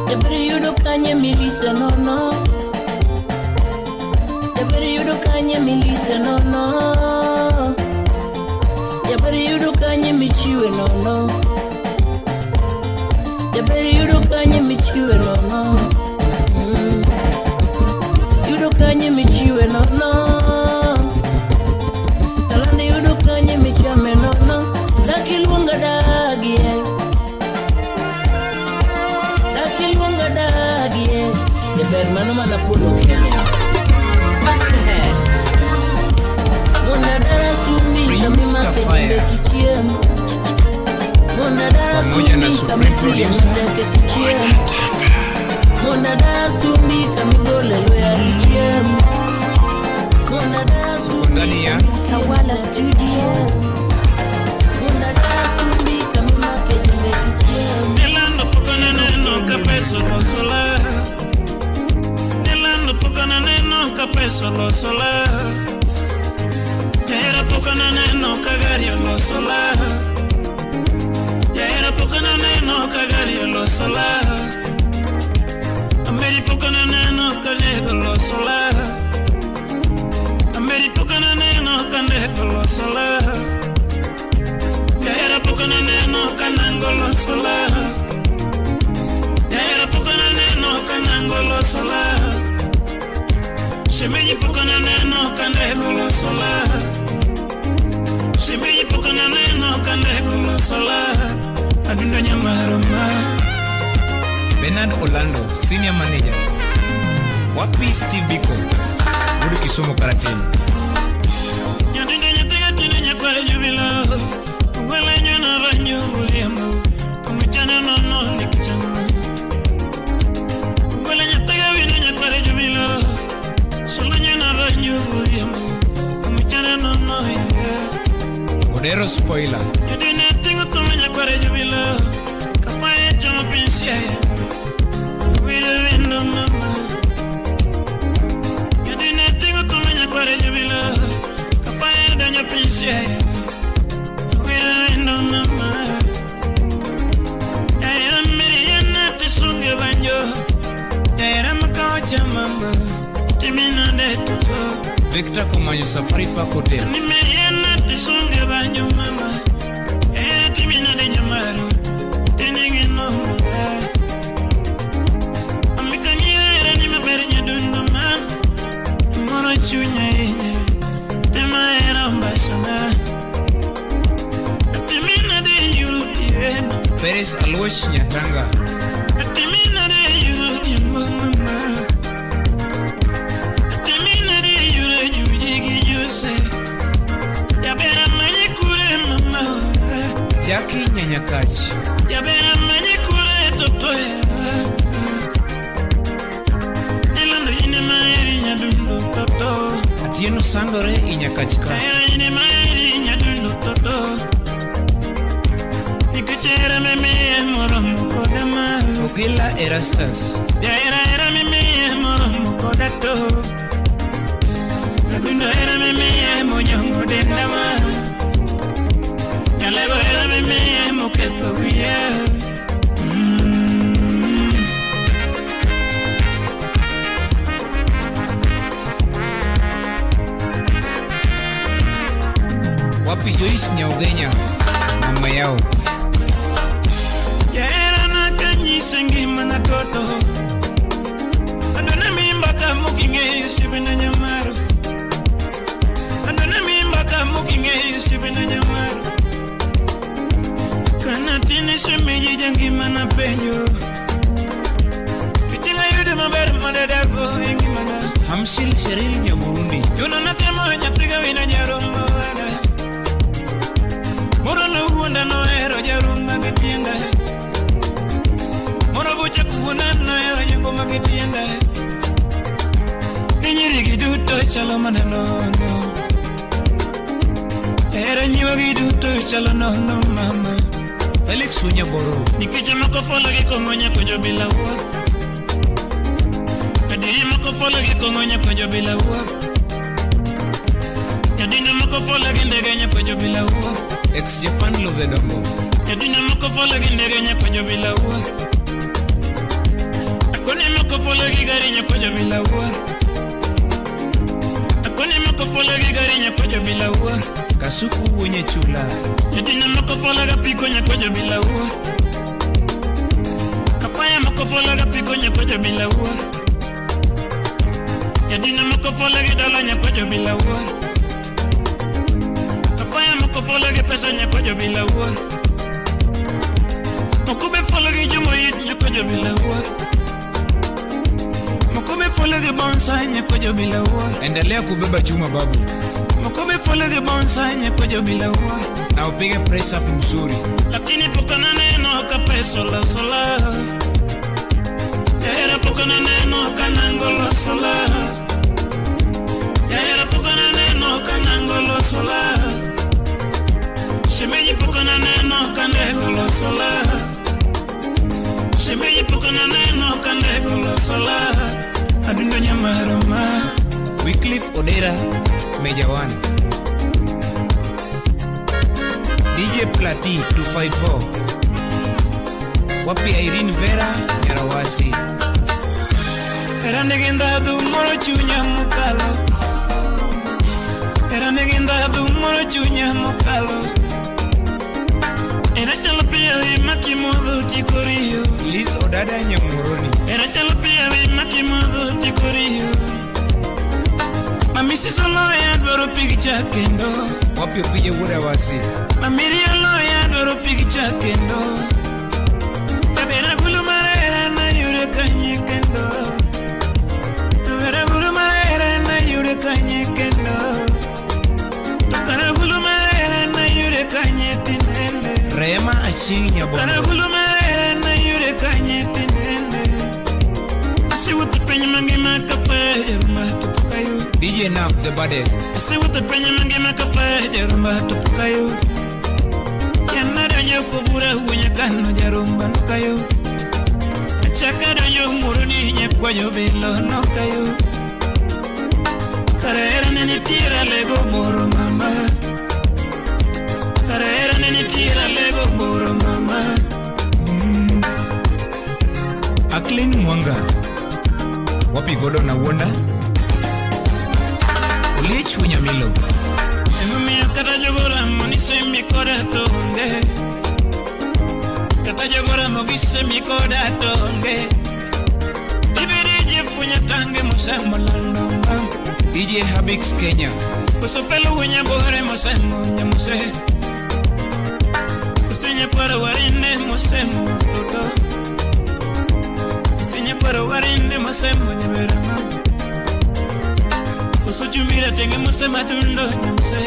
Jabere yudo kanye milisa no. Jabere yudo kanye milisa no. Jabere yudo kanye michiwe no. Jabere yudo kanye michiwe no. Yudo kanye michiwe no. Talande yudo kanye michame no. Dakilunga dagie, dakilunga dagie. Jabere mano mana polo kene. Mona dara sumi kamima kejimbe kichiemu. Mona dara sumi kamipile mteke kichiemu. Mona dara sumi kamigole lwea kichiemu. Mona dara sumi Utawala Studio. Mona dara sumi kamima kejimbe kichiemu. Nelando pokana neno kapeso lo sola. Nelando pokana neno kapeso lo sola. Yaera pokana neno kagario lo sola. Yaera pokana neno kagario lo sola. Ameri pokana neno kanego lo sola. Ameri pokana neno kanego lo sola. Yaera pokana neno kanango lo sola. Yaera pokana neno kanango lo sola. Shemeji pokana neno kanego lo sola. Shemeji pokana neno kanego lo sola. Adundo nyamaroma. Bernard Orlando, Senior Manager. Wapi Steve Biko, Mudu Kisumu Karatini. Nyadinda nyatega tine nyakwara jubilo. Wala nyona ranyo uliamu. Kumechana nono nikichana. Wala nyatega wina nyakwara jubilo. Solo nyona ranyo uliamu. Kumechana nono yeah. Modero Spoiler. Nyadinda tingo tome nyakwara jubilo. Kafaye chama pinsi ya Wida windo mama. Nyadinda tingo tome nyakwara jubilo. Kafaye danya pinsi ya Wida windo mama. Yaira miri yana tisunge banjo. Yaira makawacha mama. Timina de tuto. Victor Kumanyo Safari Park Hotel. Nimiri yana tisunge banjo mama. Yaira timina de nyamaru. Teningi no mama. Amikani yaira ni mabere nyadundo mama. Moro chunya inye. Tema yaira mbasana. Timina de yuruti wena. Peres Alwosh Nyatanga. Timina de yuruti mama. Timina de yuruti jigi juse. Yabera manye kure mama. Jackie Nyanyakachi. Yabera manye kure totoya. Elando ine maeri nyadundo toto. Atieno Sandore Inyakachika. Kaira ine maeri nyadundo toto. Nikuchera meme moro mukodama. Ogila Erastus. Yaira meme moro mukodato. Nadundo era meme monyango tendama Nyalego era meme moketo wiya Wapi Joyce Nyaugenya mama yao Yaera na kanyi sengi mana toto Andona mimba kamukinge shibina nyamaru Andona mimba kamukinge shibina nyamaru Kana tini shemeji jangi mana penyo Kitinga yude maberu madadago ingi mana Hamsil Cheryl Nyaburundi Yuno natemo nyapiga wina nyarumba wada Moro nuhunda no ero jarumba getienda Moro bucha kuhunda no ero jengo magetienda Ninyiri giduto chalo maneno no Era nyiwa giduto chalo no mama Felix Unyaboro Nikicha makofola gikongonya kojo bila uwa Kadiri makofola gikongonya kojo bila uwa Kadina makofola gindegenya kojo bila uwa Ex Japan Love Dombo Kadina makofola gindegenya kojo bila uwa Akone makofola gigarinya kojo bila uwa Akone makofola gigarinya kojo bila uwa Kasuku Wenye Chula Kadina makofola gapikonya kojo bila uwa Kapaya makofola gapikonya kojo bila uwa Kadina makofola gidalanya kojo bila uwa Fola que pesa nyakojo bila uwa Mokube fola que jumo yit nyakojo bila uwa Mokube fola que bonsai nyakojo bila uwa Endelea kubeba chuma babu Mokube fola que bonsai nyakojo bila uwa Na upige press up mzuri Lakini pokana neno kape sola sola Yaera pokana neno kanangolo sola Yaera pokana neno kanangolo sola Shemeji pokona neno kandego lo sola Shemeji pokona neno kandego lo sola Adunga nyamaroma Wycliffe Odera Meja 1 DJ Plati 254 Wapi Irene Vera Nyarawasi Era neginda du moro chunya mukalo Era neginda du moro chunya mukalo Era chalo pia wima kimodo chikorio Liz Odada Nyamuroni Era chalo pia wima kimodo chikorio Mamisi solo ya dwaro pigi chakendo Wapi Opije Wuda Wasi Mamiri alo ya dwaro pigi chakendo Kabera gulu marera na yure kanye kendo Kabera gulu marera na yure kanye kendo Tukara gulu marera na yure kanye tinende Rema Achieng Nyabondo Kana gulu marera na yure kanye tinende Asi wuta penye mangi makape rumba tupukayo DJ Naf the baddest Asi wuta penye mangi makape rumba tupukayo Yanara nyo kubura hunya kano jarumba nukayo Achakara nyo muruni nyekwayo bilo nukayo Karera nini tira lego boro mama Karera nini tira lego boro mama Aklin Mwanga Wapi Godo na Wonda Ulich Unyamilo Emumia kata jogora monise mikora tonde Kata jogora mogise mikora tonde Ibiri jefunya tange musamo landoma DJ Habix Kenya Kusofelo wenya bore musemo nyamuse Kusenye para warinde musemo toto Kusenye para warinde musemo nyeberama Kusochumira tenge musema dundo nyamuse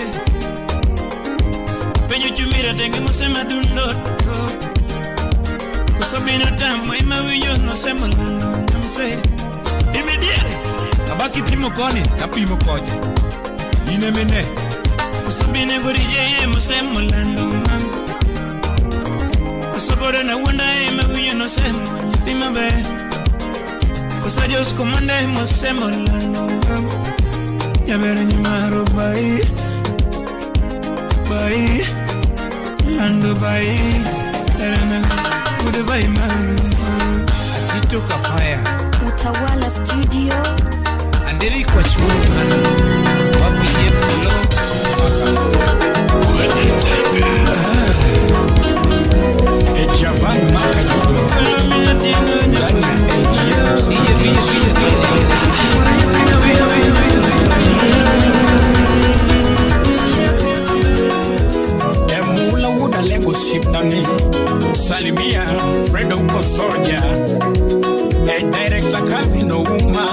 Penyo chumira tenge musema dundo Kusobina tamu ima winyo musemo nyamuse Imediere Abaki pimo kone, kapimo koje Ine mene Kusobine gori yeye musemo lando mam Kusobore na wanda ima winyo nosemo nyatima be Kusajos kumande musemo lando mam Yabere nyumaro bai Bye, Lando bye, Elena, goodbye, man. Atito Kapaya, Utawala Studio, Andiri kwa chumana, wapige flow, Japan Makajudo, Emula wuda lego shipnani, Salimia, Fredo Kosoja, Director Kavino Uma,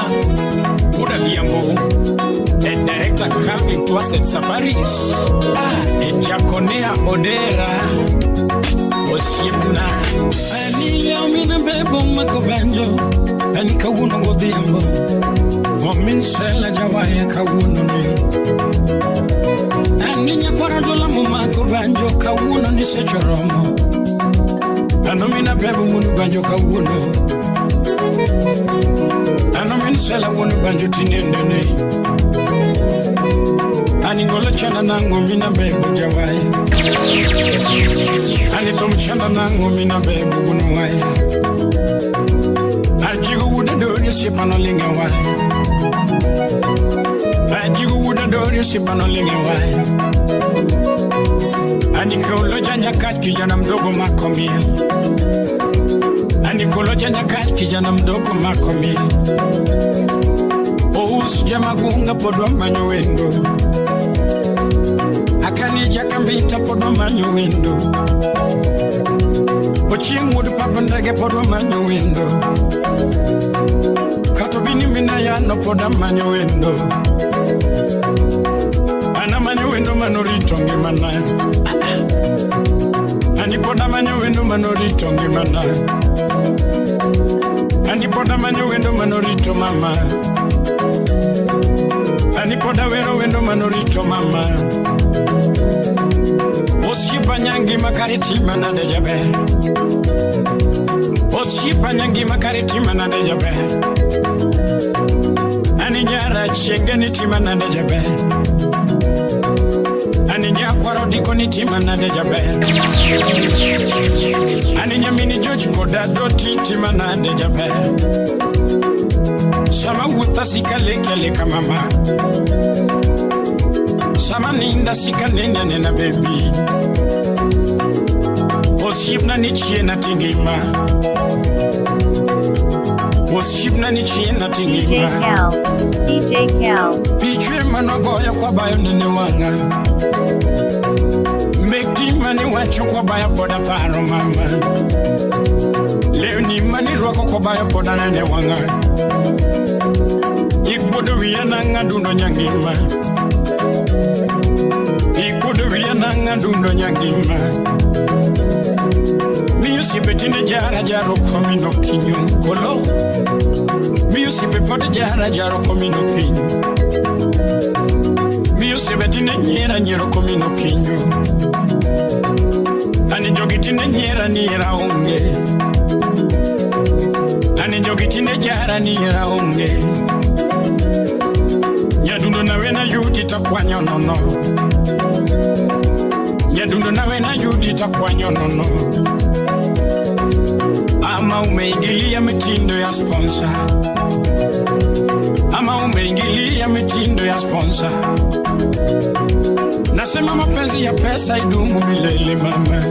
Wuda Liambo, Director Kavin Twaset Safaris, Jaconea Odera, Oshipna, Aniyamina Bebo Makobanjo, and Kawuno Godiambo, Womin Sella Jawaya Kawuno. Aninya Paradola Mumako Banjo Kawuno ni Sechoromo, Anomina Bebo Munu Banjo Kawuno, Anomin Sella Wunu Banjo Tinene, Anigola Chana Nango Mina Bebo Jawaya. Anitom chanda nango mina bebu bunuwaya. Ajigu wuda dori sipano linge waya. Ajigu wuda dori sipano linge waya. Anikolo janya kat kijana mdogo makomia. Anikolo janya kat kijana mdogo makomia. Ous jama gunga podwa manyo wendo. Akani jaka mbita podwa manyo wendo. Oching wood papa ndege podwa manyo wendo. Katobini mina ya no poda manyo wendo. Ana manyo wendo manorito ngimana. Ani poda manyo wendo manorito ngimana. Ani poda manyo wendo manorito mama. Ani poda wendo manorito mama. Oshipa nyangi makariti manade jabe. Oshipa nyangi makariti manade jabe. Ani nyara chengeni timanade jabe. Ani nyakwaro diko ni timanade jabe. Ani nyamini George Koda doti timanade jabe. Sama wuta sikaleke kama mama. Sama ninda sikanenya nena baby. Oshipna ni chiena tingima. Oshipna ni chiena tingima. DJ Cal. Pichwe manogoya kwa bayo nene wanga. Mekti mani wacho kwa bayo poda paro mama. Leo ni mani roko kwa bayo poda nene wanga. Ikudu wia nanga duno nyangima. Ikudu wia nanga duno nyangima. Sipetine jara jaro komino kinyo kolo. Miyo sipepode jara jaro komino kinyo. Miyo sipetine nyera nyero komino kinyo. Ani jogitine nyera onge. Ani jogitine jara nyera onge. Nyadundo na wena yuti takwanyo nono. Nyadundo na wena yuti takwanyo nono. Ama umeingilia mitindo ya sponsor. Ama umeingilia mitindo ya sponsor. Nasema mapenzi ya pesa idumu milele mama.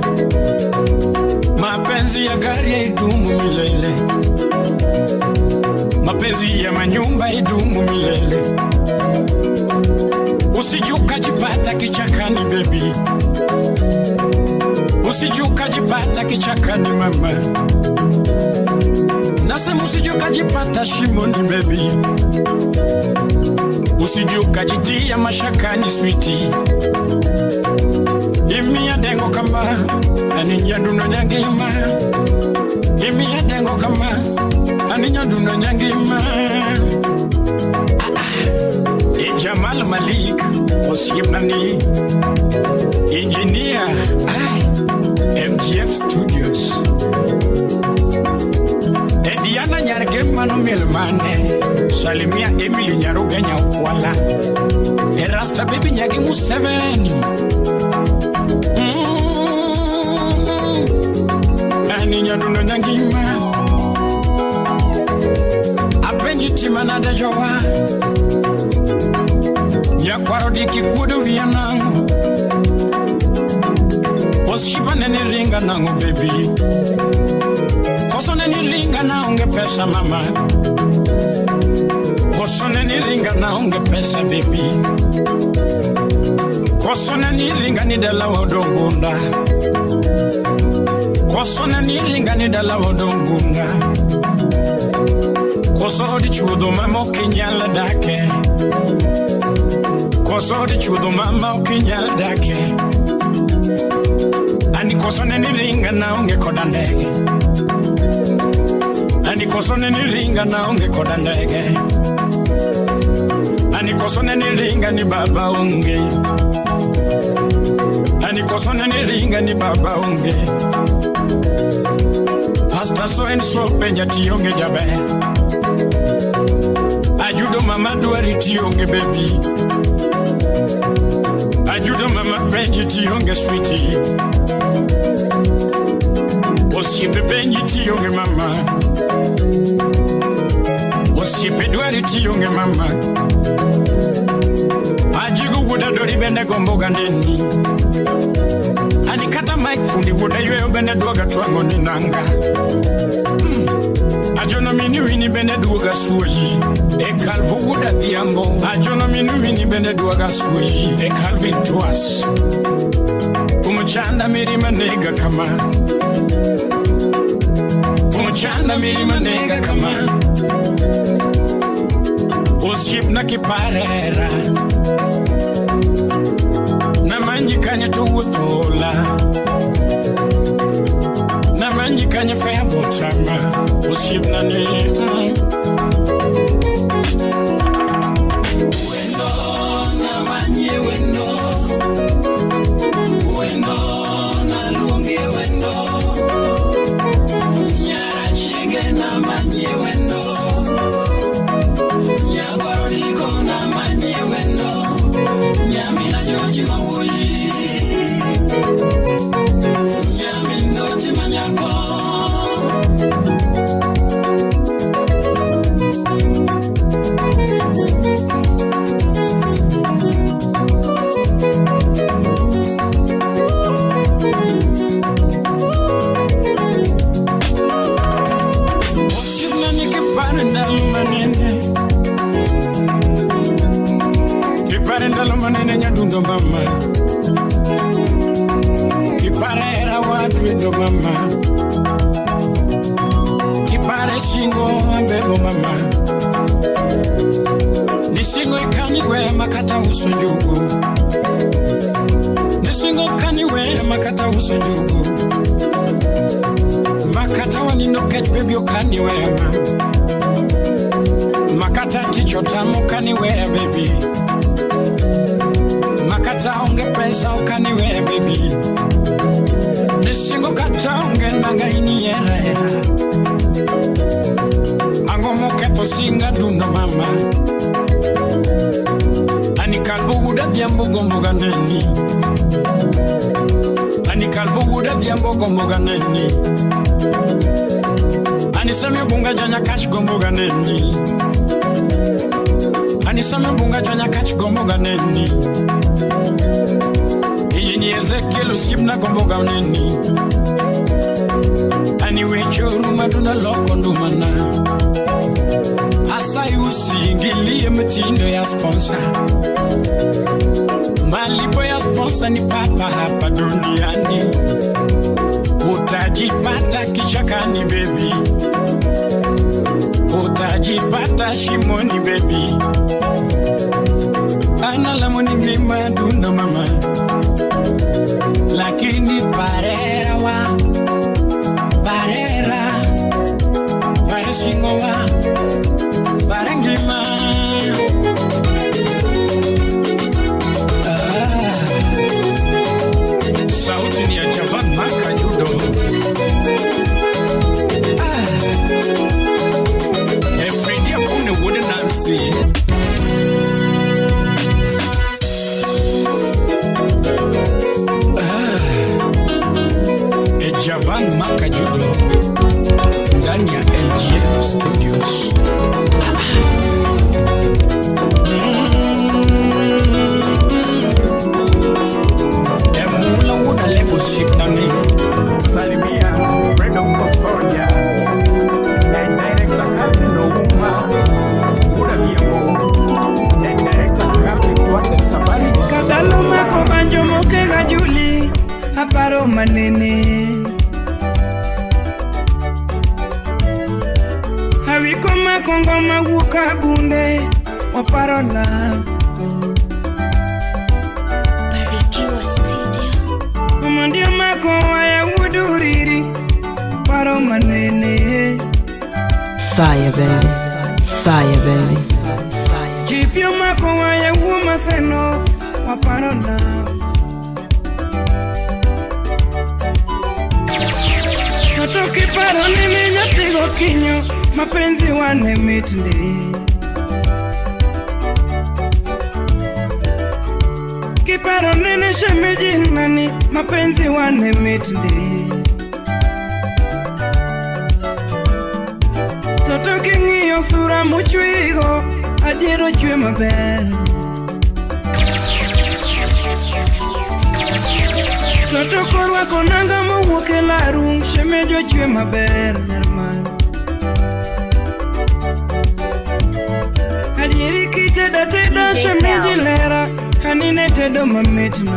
Mapenzi ya gari idumu milele. Mapenzi ya manyumba idumu milele. Usijuka jipata kichakani baby. Usijuka jipata kichakani mama. Nasema usijuka jipata shimoni baby. Usijuka jitia mashakani sweetie. Imi ya dengo kama aninya duno nyangima. Imi ya dengo kama aninya duno nyangima. Jamal Malik Oshipnani Engineer MGF Studios Ediana Nyarge Mano Milmane Salimia Emily Nyaruga Nyakwala Erasta Baby Nyagi Museveni mana de jowa ya kwaro diki kudu vianangu Oshipa neni ringa nangu baby Koso neni ringa na unge pesa mama Koso neni ringa na unge pesa baby Koso neni ringa ni dala wadongunda Koso neni ringa ni dala wadongunda Koso di chudo mama ukinyala dake Koso di chudo mama ukinyala dake Ani koso neni ringa na unge koda ndege Ani koso neni ringa na unge koda ndege Ani koso neni ringa ni baba unge Ani koso neni ringa ni baba unge Pasta so and so penja tiyonge jabe Ajudo mama duari tiyonge baby Ajudo mama penji tiyonge sweetie Osiepe penji tiyonge mama Osiepe duari tiyonge mama Ajigo wuda dori bende gomboga neni Ani kata mic fundi wuda ywe bende duaga twango ni nanga Ajono mini wini bende duaga suoji E kalvo wuda diambo Ajono mini wini bende duaga suoji E kalvin tuas Umuchanda miri manega kama Umuchanda miri manega kama Osip na kiparera Na manji kanya tuwutola Na manji kanya faya botama Osip na ne Wendo na manji wendo Wendo na lungi wendo Nyara chige na manji wendo Nyagorodiko na manji wendo Nyamina joji mawoyi Nyamindo timanyako Oshina nikipare ndalumanene Kipare ndalumanene nyadundo mama Kipare era watwindo mama Kipare shingo ambebo mama Nisingo ikaniwe makata usonjugu Nisingo kaniwe makata usonjugu Makata wanino kech baby ukaniwe ma Makata ticho tamu kaniwe baby Makata unge pesa ukaniwe baby Nisingo kata unge nanga ini era era Ango moketo singa dundo mama Ani kalbo uda diambo gomboga neni Ani kalbo uda diambo gomboga neni Ani same bunga janya kachi gomboga neni Ani same bunga janya kachi gomboga neni Iyi ni Ezekiel usibna gomboga neni Ani wecho rumaduna loko ndumana Asai usiingilie mtindo ya sponsor Malipo ya sponsor ni papa hapa duniani Utajipata kichakani baby Utajipata shimoni baby Analamu ni mlima duna mama Lakini parera wa Parera Pare singo wa Parangima Sauti ni ya Javan Maka Judo Efredi Akune Wooden Nancy manene Haviko makongo mawuka bunde Waparo love Barikiwa Studio. Mandio mako ya uduriri Paro manene Fire baby, fire baby. Jipyo mako ya umaseno Waparo love Toto kiparo nini nyatigo kinyo Mapenzi wane mitli Kiparo nini shemeji nani Mapenzi wane mitli Toto kingiyo sura muchwigo Adiero chwe maber Toto korwa konanga mowuoke larum Shemejo chwe maber hermano Adieri kiteda teda shemeji lera Hanine tedo mamitna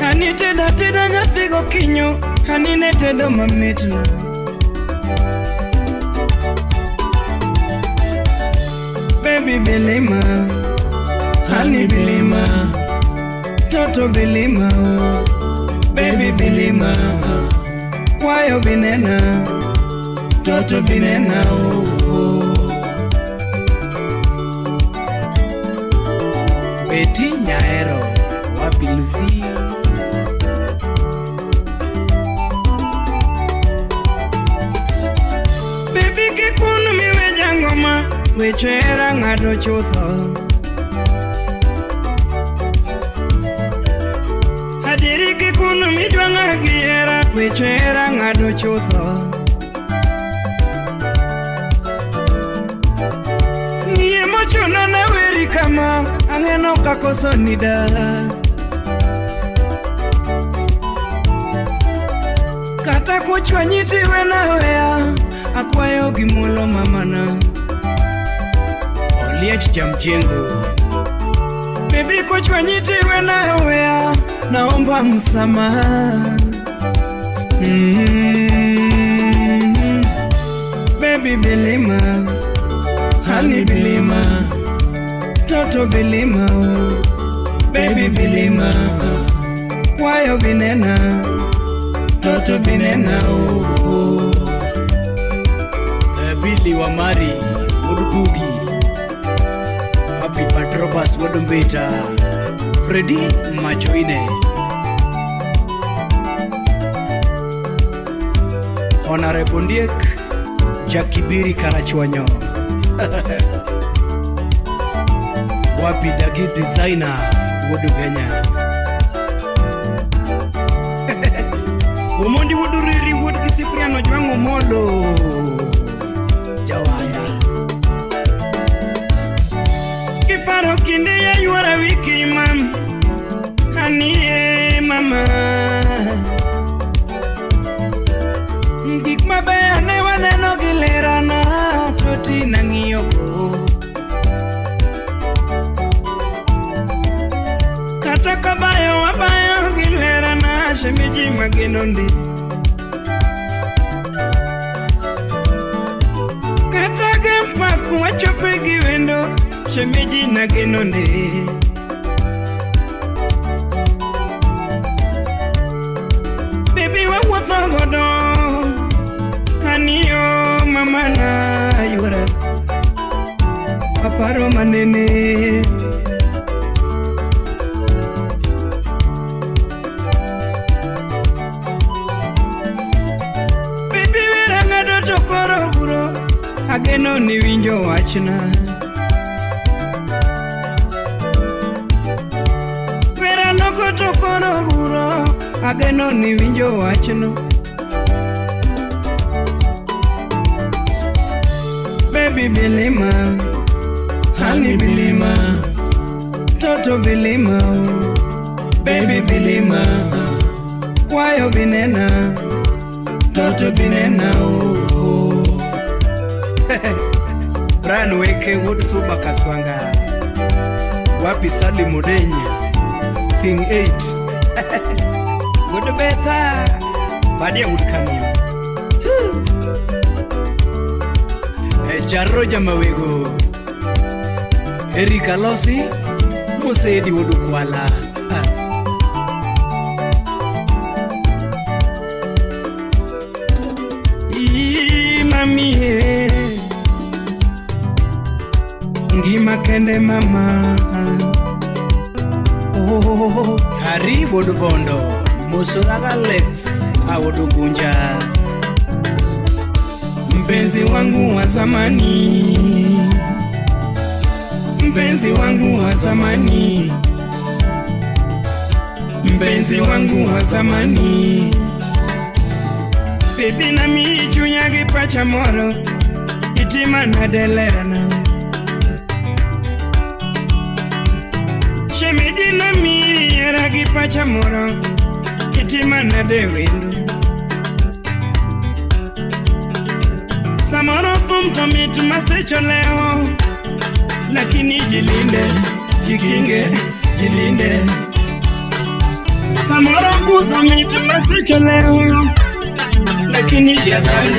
Hani teda teda nyathigo kinyo Hanine tedo mamitna Baby Bilima Honey Bilima Toto Bilima Baby Bilima Wayo binena Toto binena Beti Nyaero Wapi Lucy Baby kikunu miwe jangoma Wechera ngado chutho Hadiri kikunu midwanga giera Wechera ngado chutho Niye mochuna na weri kama Angeno kakoso nida Kata kuchwa nyiti wena wea Akwayo gimulo mamana Oliech jamjengo Baby kuchwa nyiti wena wea Naomba msamaha Baby Bilima Honey Bilima Toto Bilima Baby Bilima Wayo binena Toto binena Billy wa Mari Mudugugi Happy Patrobas Wadumbeta Freddy Machoine Honorable Ndiek Jakibiri Karachwanyo Wapi Dagi Designer Waduganya Umondi Waduriri Wadkisipriano Jwango Molo Jawaya Kiparo kinde ya yuara wiki mam Anie mama Gik mabaya ne waneno gilerana Toti nangiyoko Kata kabayo wabayo gilerana Shemeji magenondi Kata gempaku wachope giwendo Shemeji nagenonde Baby wa wafagodo Aniyo mama na yura Aparo manene Baby weranga doto koro buro Ageno ni winjo wachna Verano koto koro buro Ageno ni winjo wachno Baby Bilima Honey Bilima Toto Bilima Baby Bilima Wayo binena Toto binena Brian Weke Wood Suba Kaswanga Wapi Sali Mudenya thing 8. Good better. Badia would come in. Jarro Jamawego. Erika Losi. Musedi Wudukwala. Mami, ngima kende mama. Oh, karibu Dubondo, Musuraga Lex, Awodugunja. Mpenzi wangu wa zamani, mpenzi wangu wa zamani, mpenzi wangu wa zamani. Baby na mi chunyagi pacha moro, itima na delerana. Shemedi na mi eragi pacha moro, itima na dewendo. Samoro fumto mitu masecho leo, lakini jilinde, jikinge, jilinde. Samoro fumto mitu masecho leo, lakini jadhali,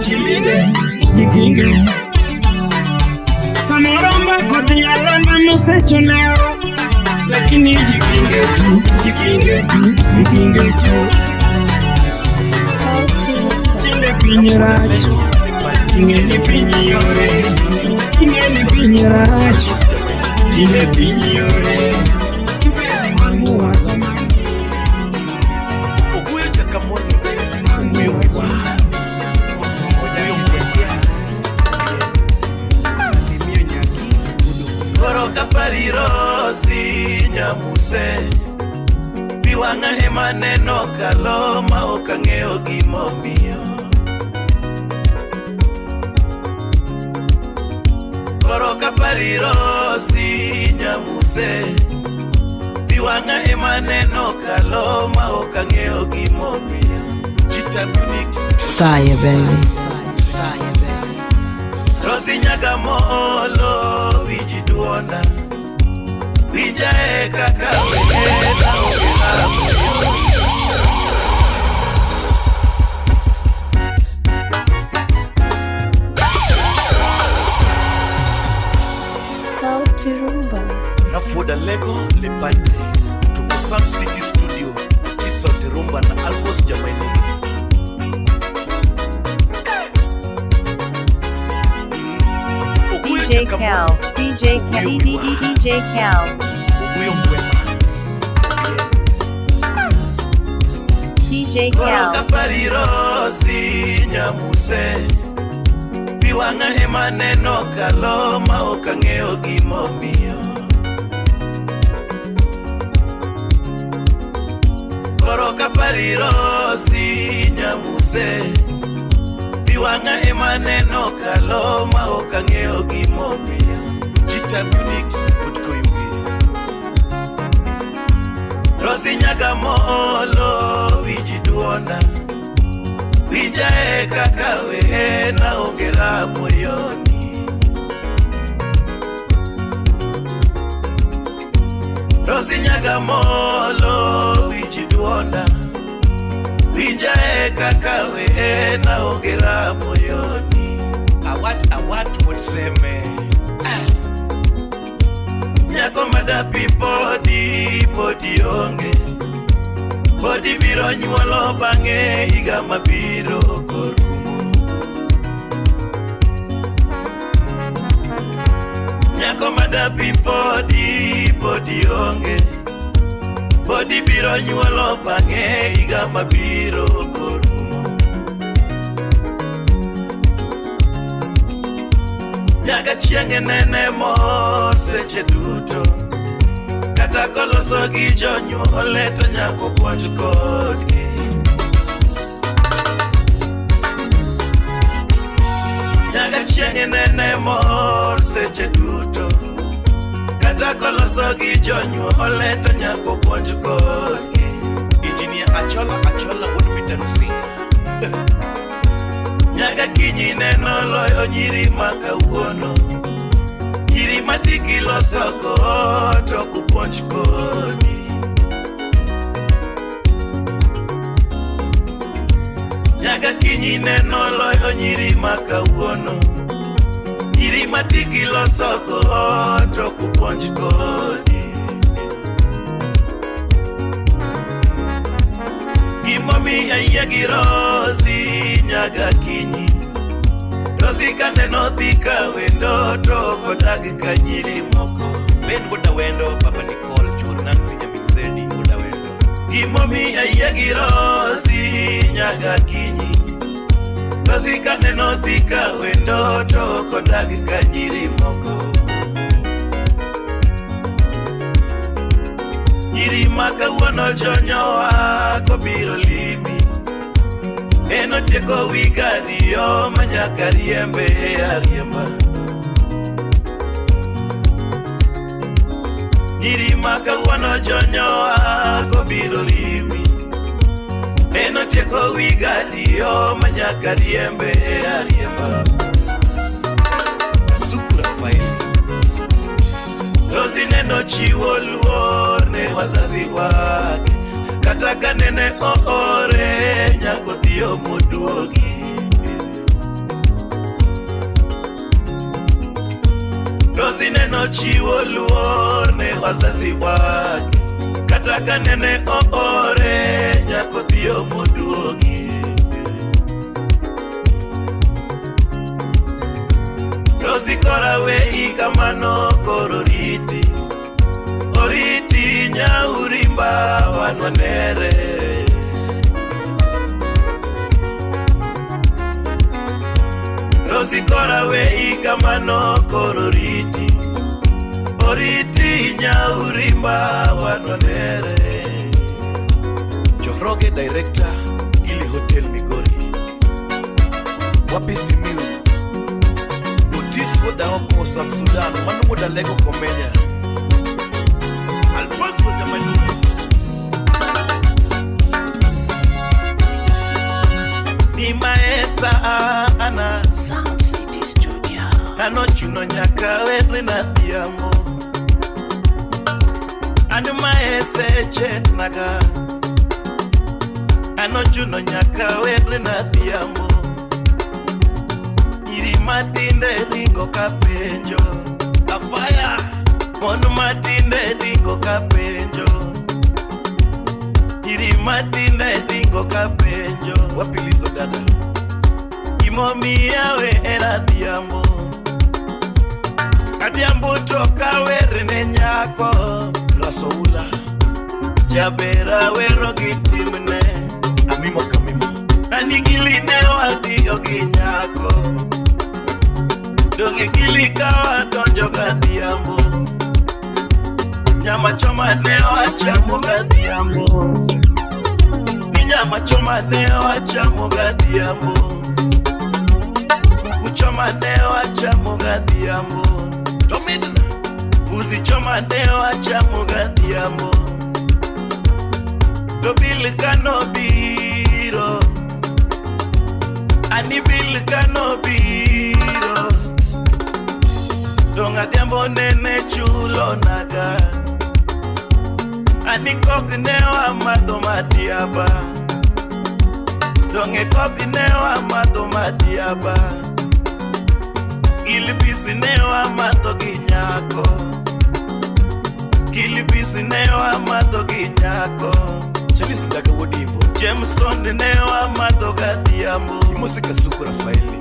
jilinde, jikinge. Samoromba kodi alama musecho leo, lakini jikinge tu, jikinge tu, jikinge tu. Chile pinyerachi, ingeni pinyore, ingeni pinyerachi, chile pinyore. Mpenzi wangu wa zamani, Okuyo Jakamoto mpenzi wangu wa Koroka parirosi nyamuse Biwanga emaneno kaloma okangeo gimomio Koroka parirosi nyamuse Biwanga emaneno kaloma okangeo gimomio Chita Unix Fire baby. Rosi Nyagamolo Vijiduona Vijae kaka wena ogelamu Sauti Rumba. Nafuda Lego Lepande Tuko Sun City Studio Sauti Rumba na Alphonse Jamaini DJ Cal, DJ Cal, DJ Cal, DJ Koroka Cal, parirosi nyamuse Biwanga emaneno kaloma okangeo gimomio Koroka parirosi nyamuse Biwanga emaneno kaloma okangeo gimomio Chita Unix utkoyugi Rosi Nyagamolo Vijiduona Vijae kaka wena ongera moyoni Rosi Nyagamolo Vijiduona Vijae kaka wena ongera moyoni Awat wotseme Nyako madapi podi onge Podi biro nyuolo bange iga mabiro korumo Nyako madapi podi onge Podi biro nyuolo bange iga mabiro korumo Nyaka chienge nene mo seche duto Kata koloso gi jonyuole to nyako puonj kodgi Nyaka chienge nene mor seche duto Kata koloso gi jonyuole to nyako puonj kodgi Engineer Achola would be dancing Nyaka kinyi neno loyo nyiri makawuono Nyiri matiki loso ko to kupuonj kodi Nyaka kinyi neno loyo nyiri makawuono. Nyiri matigi loso kod ok puonj kodi. Gimomiyo yie gi Rosi nyaka kinyi. Rosi kaneno dhi ka wendo to kodag ka nyiri moko. Ben goda wendo Papa Nicole chur Nancy Nyamisedi goda wendo. Gimomiyo yie gi Rosi nyaka kinyi. Rosi kaneno dhi ka wendo to kodag ka nyiri moko. Nyiri makawuono jonyowa kobiro limi. Eno tieko wiga ariyo manyaka riembe ariemba. Nyiri makawuono jonyowa kobiro limi. Eno tieko wiga ariyo manyaka riembe ariemba. Sukura faili Rosi neno chiwo luor ne wazazi wake. Kata kanene oore nyako dhiyo moduogi. Rosi neno chiwo luor ne wazazi wake. Kata kanene oore nyako dhiyo moduogi. Rosi kora wei kamano koro riti. Oriti nyaurimba wanwanere. Rosi kora wei kamano koro riti. Oriti nyaurimba wanwanere. Joroge director Gili Hotel Migori. Wapi Similu Otis woda oko South Sudan. Manu woda lego Komenya. Alfonso Jamanu Ni maesa ana Sound City Studio. Ano chuno nyaka were na diamo. Ano maese chet naga. Ano chuno nyaka were na diamo. Iri matinde ringo kapenjo. Afaya Mono matinde ringo kapenjo. Iri matinde ringo kapenjo. Wapilizo dada Imomi yawe era diambo. Adiambo toka were ne nyako. Rasoula Jabera wero gitimne. Amimo kamimo Anigiline wadiyo ginyako. Dongi gili kawa donjo gadiambo. Nyama choma newa chamo gadiambo. Ni nyama choma newa chamo gadiambo. Kuku choma newa chamo gadiambo. Tomidna Uzi choma newa chamo gadiambo. Dobil kano biro. Ani bil kano biro. Donga diambo nene chulo naga. Ani kok newa mato matiaba. Donge kok newa mato matiaba. Gilibisi newa mato ginyako. Gilibisi newa mato ginyako. Chalis ndaga wodimbo. Jameson newa mato gadiambo. Musika sukura faili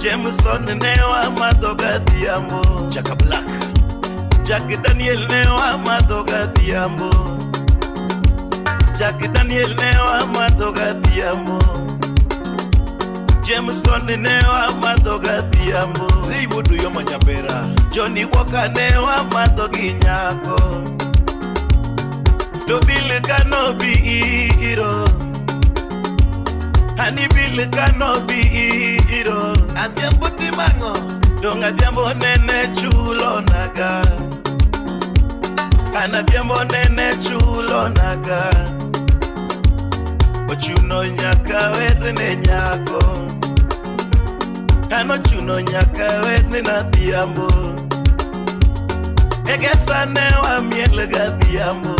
Jameson newa mato gadiambo. Jaka Black Jack Daniel newa mato gadiambo. Jack Daniel newa mato gadiambo. Jameson newa mato gadiambo. Rei wodu yo manyabera. Johnny Walker newa mato ginyako. Dobil kano biro. Ani bil kano biro. Adiambo timango. Donga diambo nene chulo naga. Ana diambo nene chulo naga. Ochuno nyaka were ne nyako. Ano chuno nyaka were na diambo. Egesa newa miel ga diambo.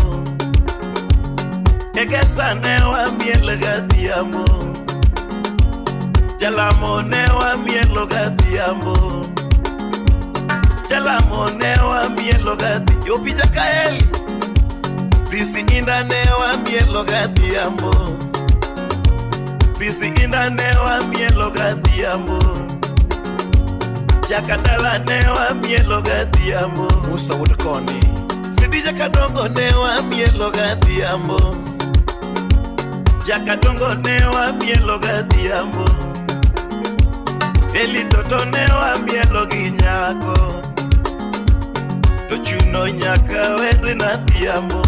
Egesa newa miel ga diambo. Jalamo newa mielo gadhiambo, jalamo newa mielo gadhi. Yo pija kaeli, Prisi inda newa mielo gadhiambo, Prisi inda newa mielo gadhiambo, Jakadala newa mielo gadhiambo, Musa Wudakoni, Fridi Jakadongo newa mielo gadhiambo, Jakadongo newa mielo gadhiambo, Eli Toto newa mielo ginyako, Tochuno nyaka were na dhiambo,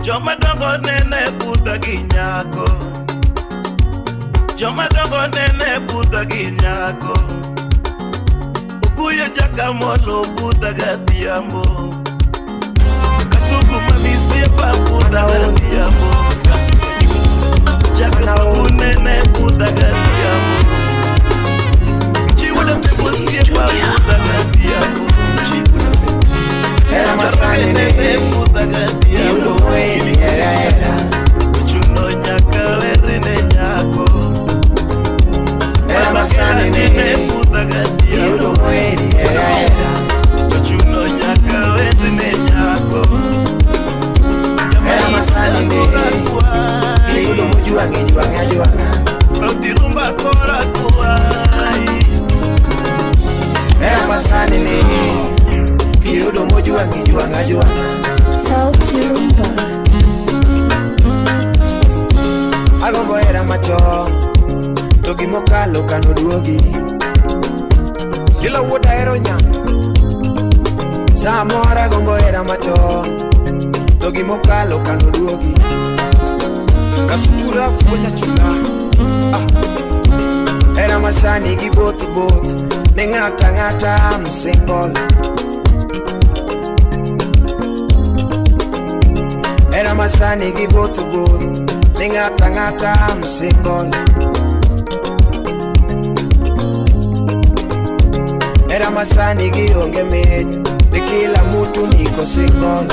Joma dongo nene Buddha ginyako, Joma dongo nene Buddha ginyako, Ukuyo jakamolo Buddha gadhiambo, Kasugu mamisie pa Buddha gadhiambo, Jakamolo nene Buddha gadhiambo, Chiwala semusie pa Buddha gadhiambo, Era masane nene Buddha gadhiambo, Yulu era Uchuno nyaka were ne nyako, Era masane nene Buddha gadhiambo, Yulu era Uchuno nyaka were ne nyako, Era masane nene Yulu juanga Sauti rumba kora kuai, Era masane nene Yulu juanga Sauti rumba. Agombo era machon Togi mokalo kano duogi Kila wuoda ero nyang Samora agombo era machon Togi mokalo kano duogi Kasukura fuonya chula Era masani gi both Ngata I'm single Era masani gi both Ngata I'm single Era masani gi onge med De kila mutu niko single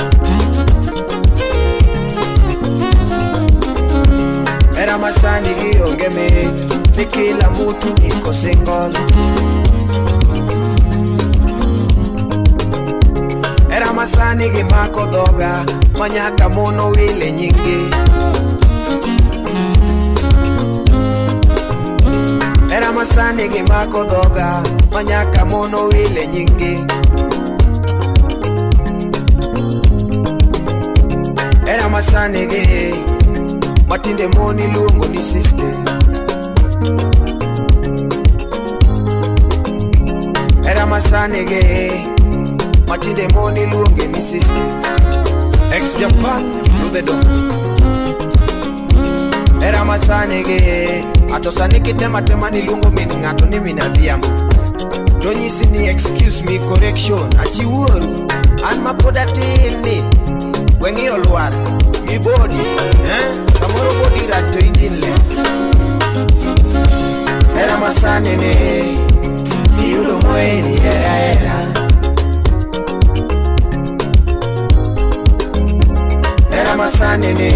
Era masani gi onge med De kila mutu niko single Era masani gi mako dhoga Manyaka mono wile nyingi Era masani gi mako dhoga Manyaka mono wile nyingi Era masani gi Matinde moni luongo ni sister Era masani gi Matinde moni luonge ni sister Ex-Japan Rubedo Era masani gi Atosani kitema ni luongo min ng'ato ni min adhiambo Tonyisi ni excuse me correction Achiwuoru An mapoda tin ni Wengi olwar Gi body Samoro body rat to engine left Era masani ni Kiyudo mweni era Era masani ni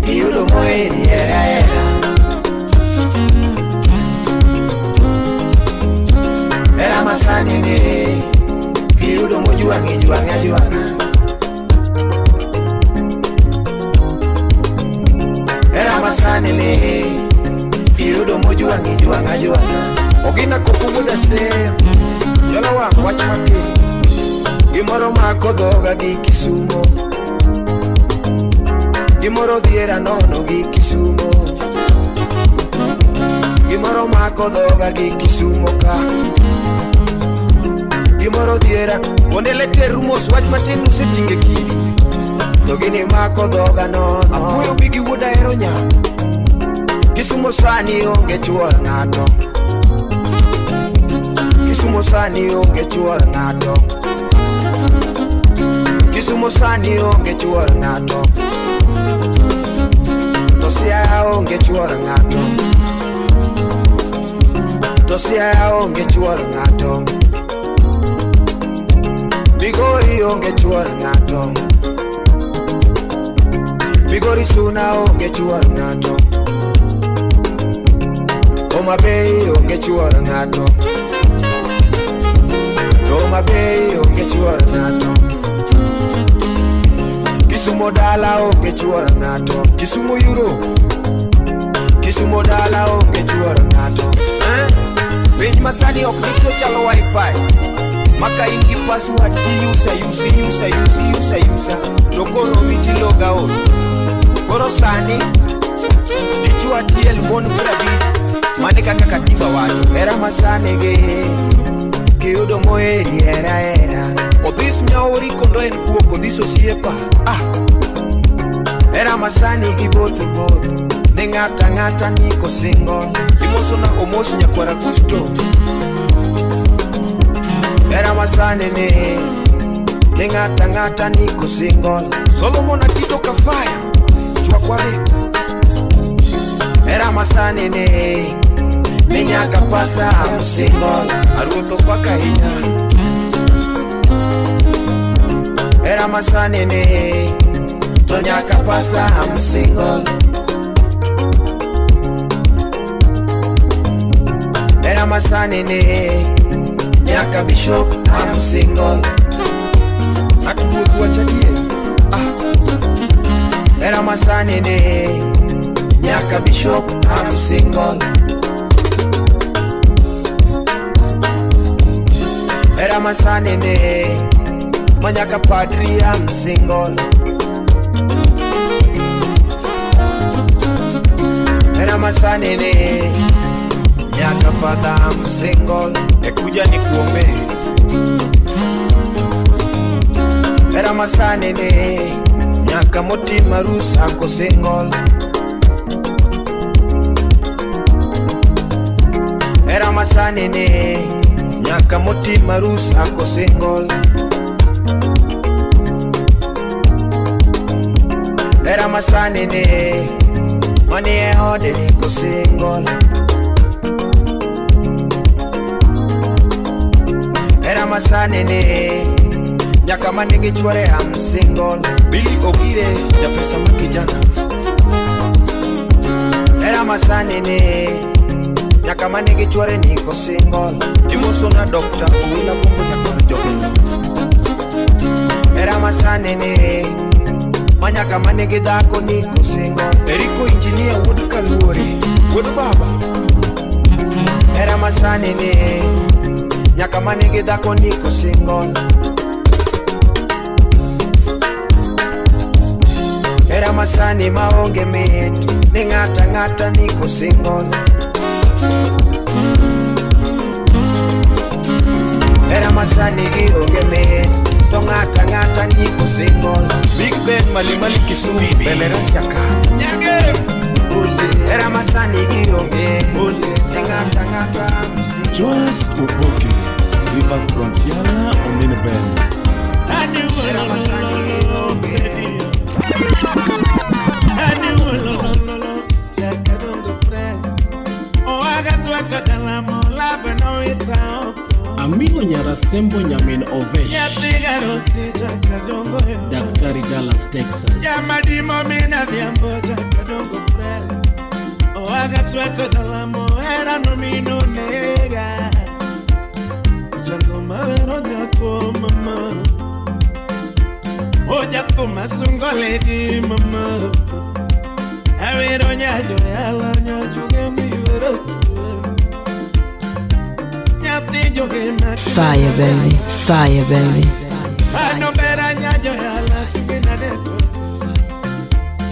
Kiyudo mweni era Era masani ni Kiyudo juanga Era masani ni Kiyudo juanga Ogina kukubuda save Yola wangu watch matin Gimoro mako dhoga gi Kisumo Gimoro dhiera nono gi Kisumo Gimoro mako dhoga gi Kisumo ka Gimoro dhiera Wondele terumos wach matin usetinge kidi Togini mako dhoga nono Apuyo bigi wuoda ero nyang Kisumo sani onge chuor ng'ato Kisumo sani onge chuor ng'ato Kisumo sani onge chuor ng'ato To Siaya onge chuor ng'ato To Siaya onge chuor ng'ato Migori onge chuor ng'ato Migori Suna onge chuor ng'ato Homa Bay onge chuor ng'ato, Homa Bay onge chuor ng'ato, Kisumo dala onge chuor ng'ato, Kisumo Europe, Kisumo dala onge chuor ng'ato. Piny masani ok nicho chalo wifi, maka ingi password ti usa to koro miti loga o. Koro sani dichu achiel mon prabi mane kaka katiba wacho era masane ge kiyudo moeri era odhis nyaori kondo en kuok odhis osiepa era masani gi voth ne ng'ata niko single imoso na omos nyakwara gusto era masane ne ng'ata niko single Solomon Atito Kafaya chwa kware era masane ne nyaka pasa am single aruto paka hinya era masane to nyaka pasa am single era masane nyaka bishop am single atuvutu wachadie era masane nyaka bishop am single era masane manyaka padri am single era masane nyaka father am single ekuja nikuombe era masane nyaka Mutima Rus ako single era masane nyaka Mutima Rus ako single era masane mane ode niko single era masane nyaka mane gichware am single Billy Ogire ja pesa makijana era masane nyaka mane gichware niko single imoso na Dr. Uwila Bongo nyakwara jogeno era masane manyaka mane gidhako niko single Eriko engineer Wood Kaluori Wood Baba era masane nyaka mane gidhako niko single era masani maonge mit ni ng'ata niko single era masani gi onge mit to ng'ata niko single Big Ben Malimali Kisumu Beleras yaka era masani gi onge ni ng'ata Joyce Oboke River Frontiera Omni Ben era masani gi onge Amino Nyarasembo Nyamin Ovesh Daktari Dallas, Texas Oja kuma sungole di mama Awero nyajo yala nyajo gemi yorotu Nyati joge maki Fire baby, fire baby. Ano bera nyajo yala sugina deto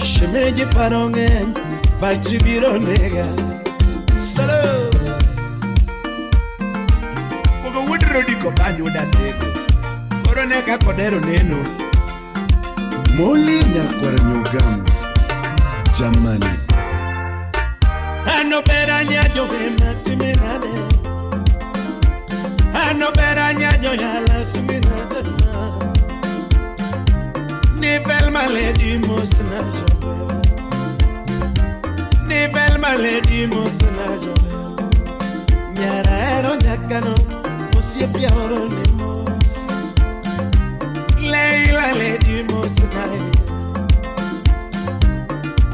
Shemeji parongen Bajibiro nega Salo Kogo wudro di kobanyo da sego Koroneka kodero neno Moli nyakwara nyogam Jamani Ano bera nyajo gema timinade Ano bera nyajo yala suminade Ni bel maledi mosna jabe Ni bel maledi mosna jabe Nyara ero nyakano Musie piaoro ni mos Leila ledi mosna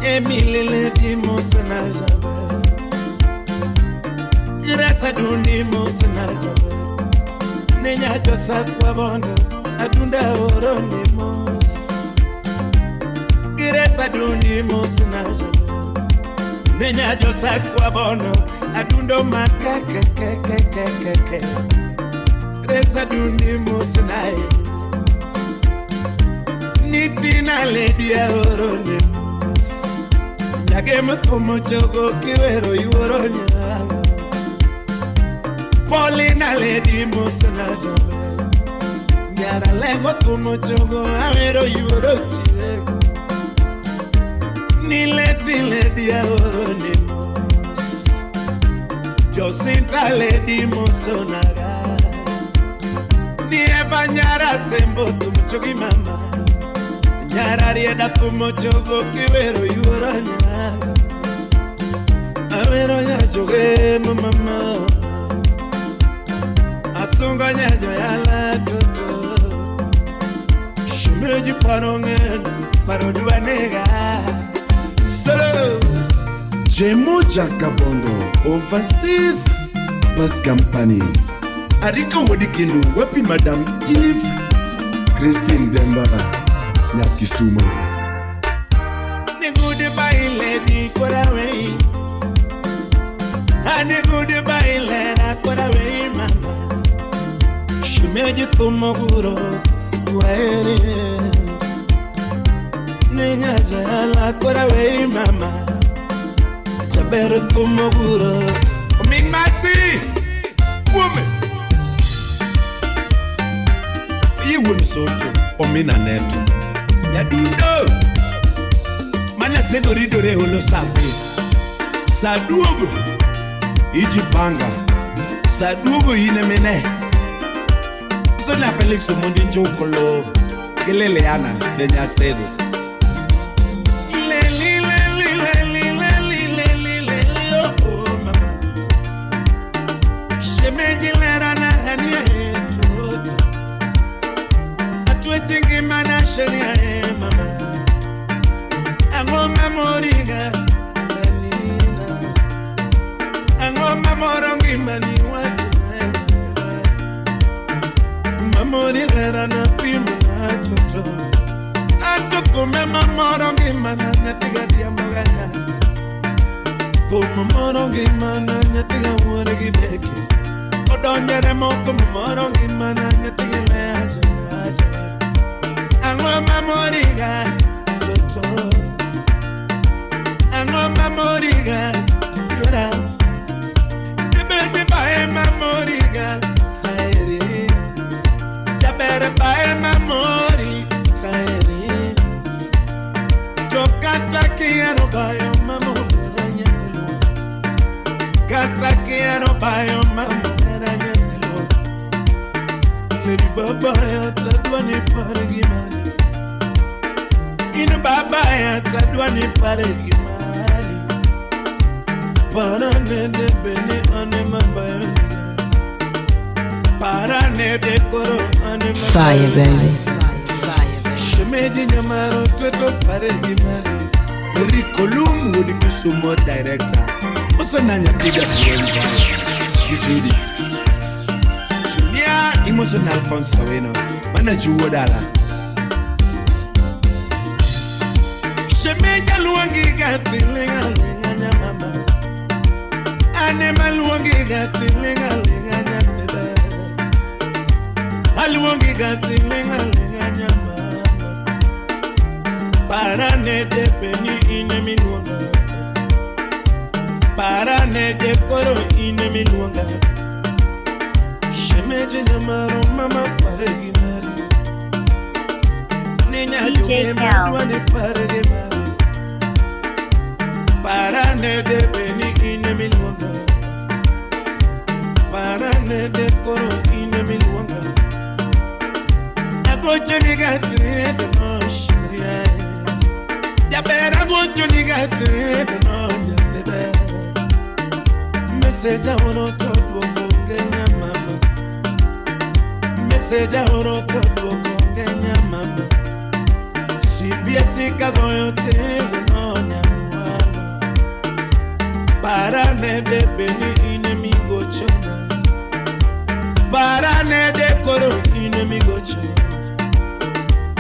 Emile ledi mosna jabe Grasa dundi mosnazo Nenya josa kwa bondo Adunda oroni mos Grasa dundi mosnazo Nenya josa kwa bondo Adundo makakakakakakaka Grasa dundi mosnazo Nitina lady oroni mos Yage matumo chogo kiwero yuoronya Polina lady mosna jobe Nyara lego tumo chogo awero yuorochi Nileti lady oroni mos Josinta lady mosonaga Nieba nyara sembo tumo chogi mama Nyara rieda tumo chogo kiwero yuoronya Awero ya choge mama Asunga nyanyo yala toto Shumeji parongen Parodua nega Solo Jemo Jakabondo Overseas Bus Company Arika Wodikindu Wapi Madam Chief Christine Demba Nyakisumo Nigudi by lady Koraway Nigudi by lady Koraway mama Shumeji tumoguro Waere Ninyaja ala Koraway mama Chabero tumoguro Mingmati Woman Iwun soto Omina neto Yadudo Mana segoridore holo sape Saduogo Ijibanga Saduogo inemene Sona Felix Mundi Njokolo Gelele ana Denya Sedo Shemejilera na hania yetu Atwetingi mana sheria mama Angoma moriga Danina Angoma morongi mani wati Mamorigera na pima atoto Atokume mamorongi mana nyatiga dia magana Kuma morongi mana nyatiga morigi beki Odonyere moto morongi mana nyatiga leaza Angoma moriga toto Angoma moriga yora Baby bae mamoriga sairi Jabere bae mamori sairi Jokata kiero bayo mamora nyelo Kata kiero bayo mamora nyelo Lady baba ya tadwani parigimani Inu baba ya tadwani parigimani Parane de beni ane mabayone Parane de koro ane mabayone Fire, baby. Shemeji nyamaro tweto parigimani Rikolum wudi kusumo director Oso nanya piga kuwenja Kichudi Junior emotional Alfonso weno Mana juwodala Shemeja luwangi gati linga linga nyamama Anema luwangi gati linga linga nyamama Aluwangi gati linga linga nyamama Parane de peni ine miluanga Parane de koro ine miluanga Shemeja nyamaro mama parigimari DJ Cal. Parane de beni ine miluanga Parane de koro ine miluanga Agocho nigati de no shiria Yabera agocho nigati de no yabebe Message oro todo kongenya mama Message oro todo kongenya mama Sibia sika goyo te no nyamwana Parane de beni inemigo chona. Parane de koro inemigo chona.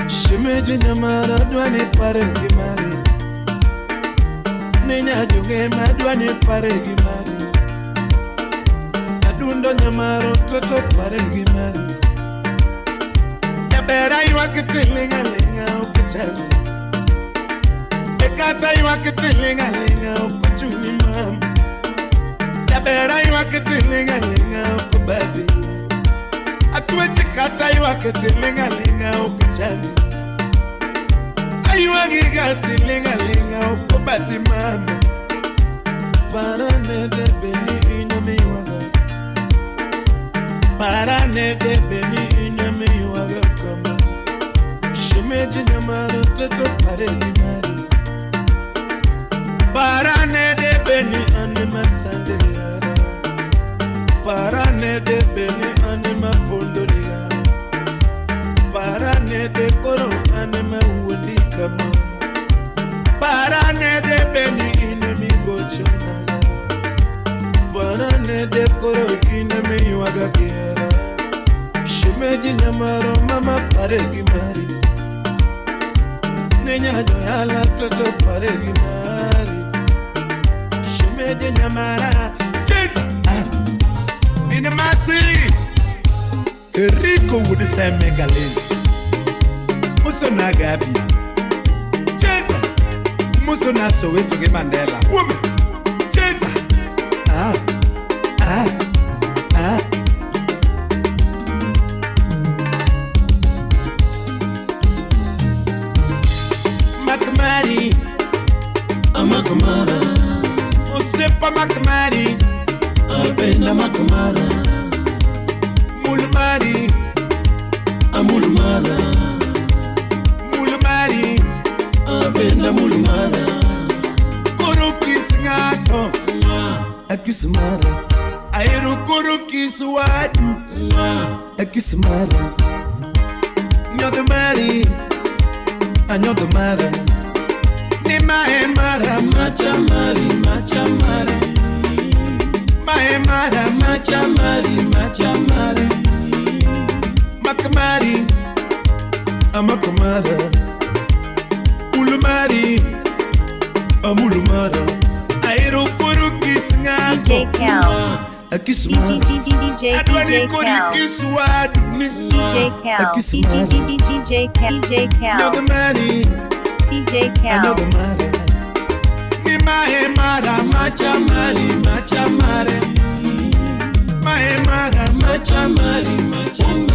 Shimeji nyamara dwane pare gimari. Nenya junge madwane pare gimari. Adundo nyamaro toto pare gimari. Yabera iwakitilinga linga ukitali. Ekata iwakitilinga linga ukachuni mama. Yabera iwakitilinga linga ukubadi. Atuweti kata iwakitilinga linga ukitali. Ayuwakitilinga linga ukubadi mama. Parane de beni inamiwaga. Parane de beni inamiwaga kama. Shimeji nyamaro toto pare gimari. Parane de beni anima sandeliara. Parane de beni anima pondoliara. Parane de koro anima uweli kama. Parane de beni inamigo chona. Parane de koro inami waga kiara. Shimeji nyamaro mama pare gimari. Nenya joyala toto pare gimari. Shimeji nyamara chesa. In the massive Rico would say megalis. Musona Gabi chesa. Musona Soweto ge Mandela. Woman chesa. Makamari, Amakamara. Osepa Makamari, Abenda Makamara. Mulumari, Amulumara. Mulumari, Abenda Mulumara. Korokis ngato, Akismara. Airu korokis wadu, Akismara. Nyothe mari, anyothe mara. Ni maemara, machamari, machamari. Maemara, machamari, machamari. Makamari, amakamara. Ulumari, amulumara. Airu korokis ngato, DJ Cal. Akismara. DJ Cal. DJ Cal. DJ Cal. Another money. DJ Cal. Another money. Ni maemara machamari machamari. Maemara machamari machamari.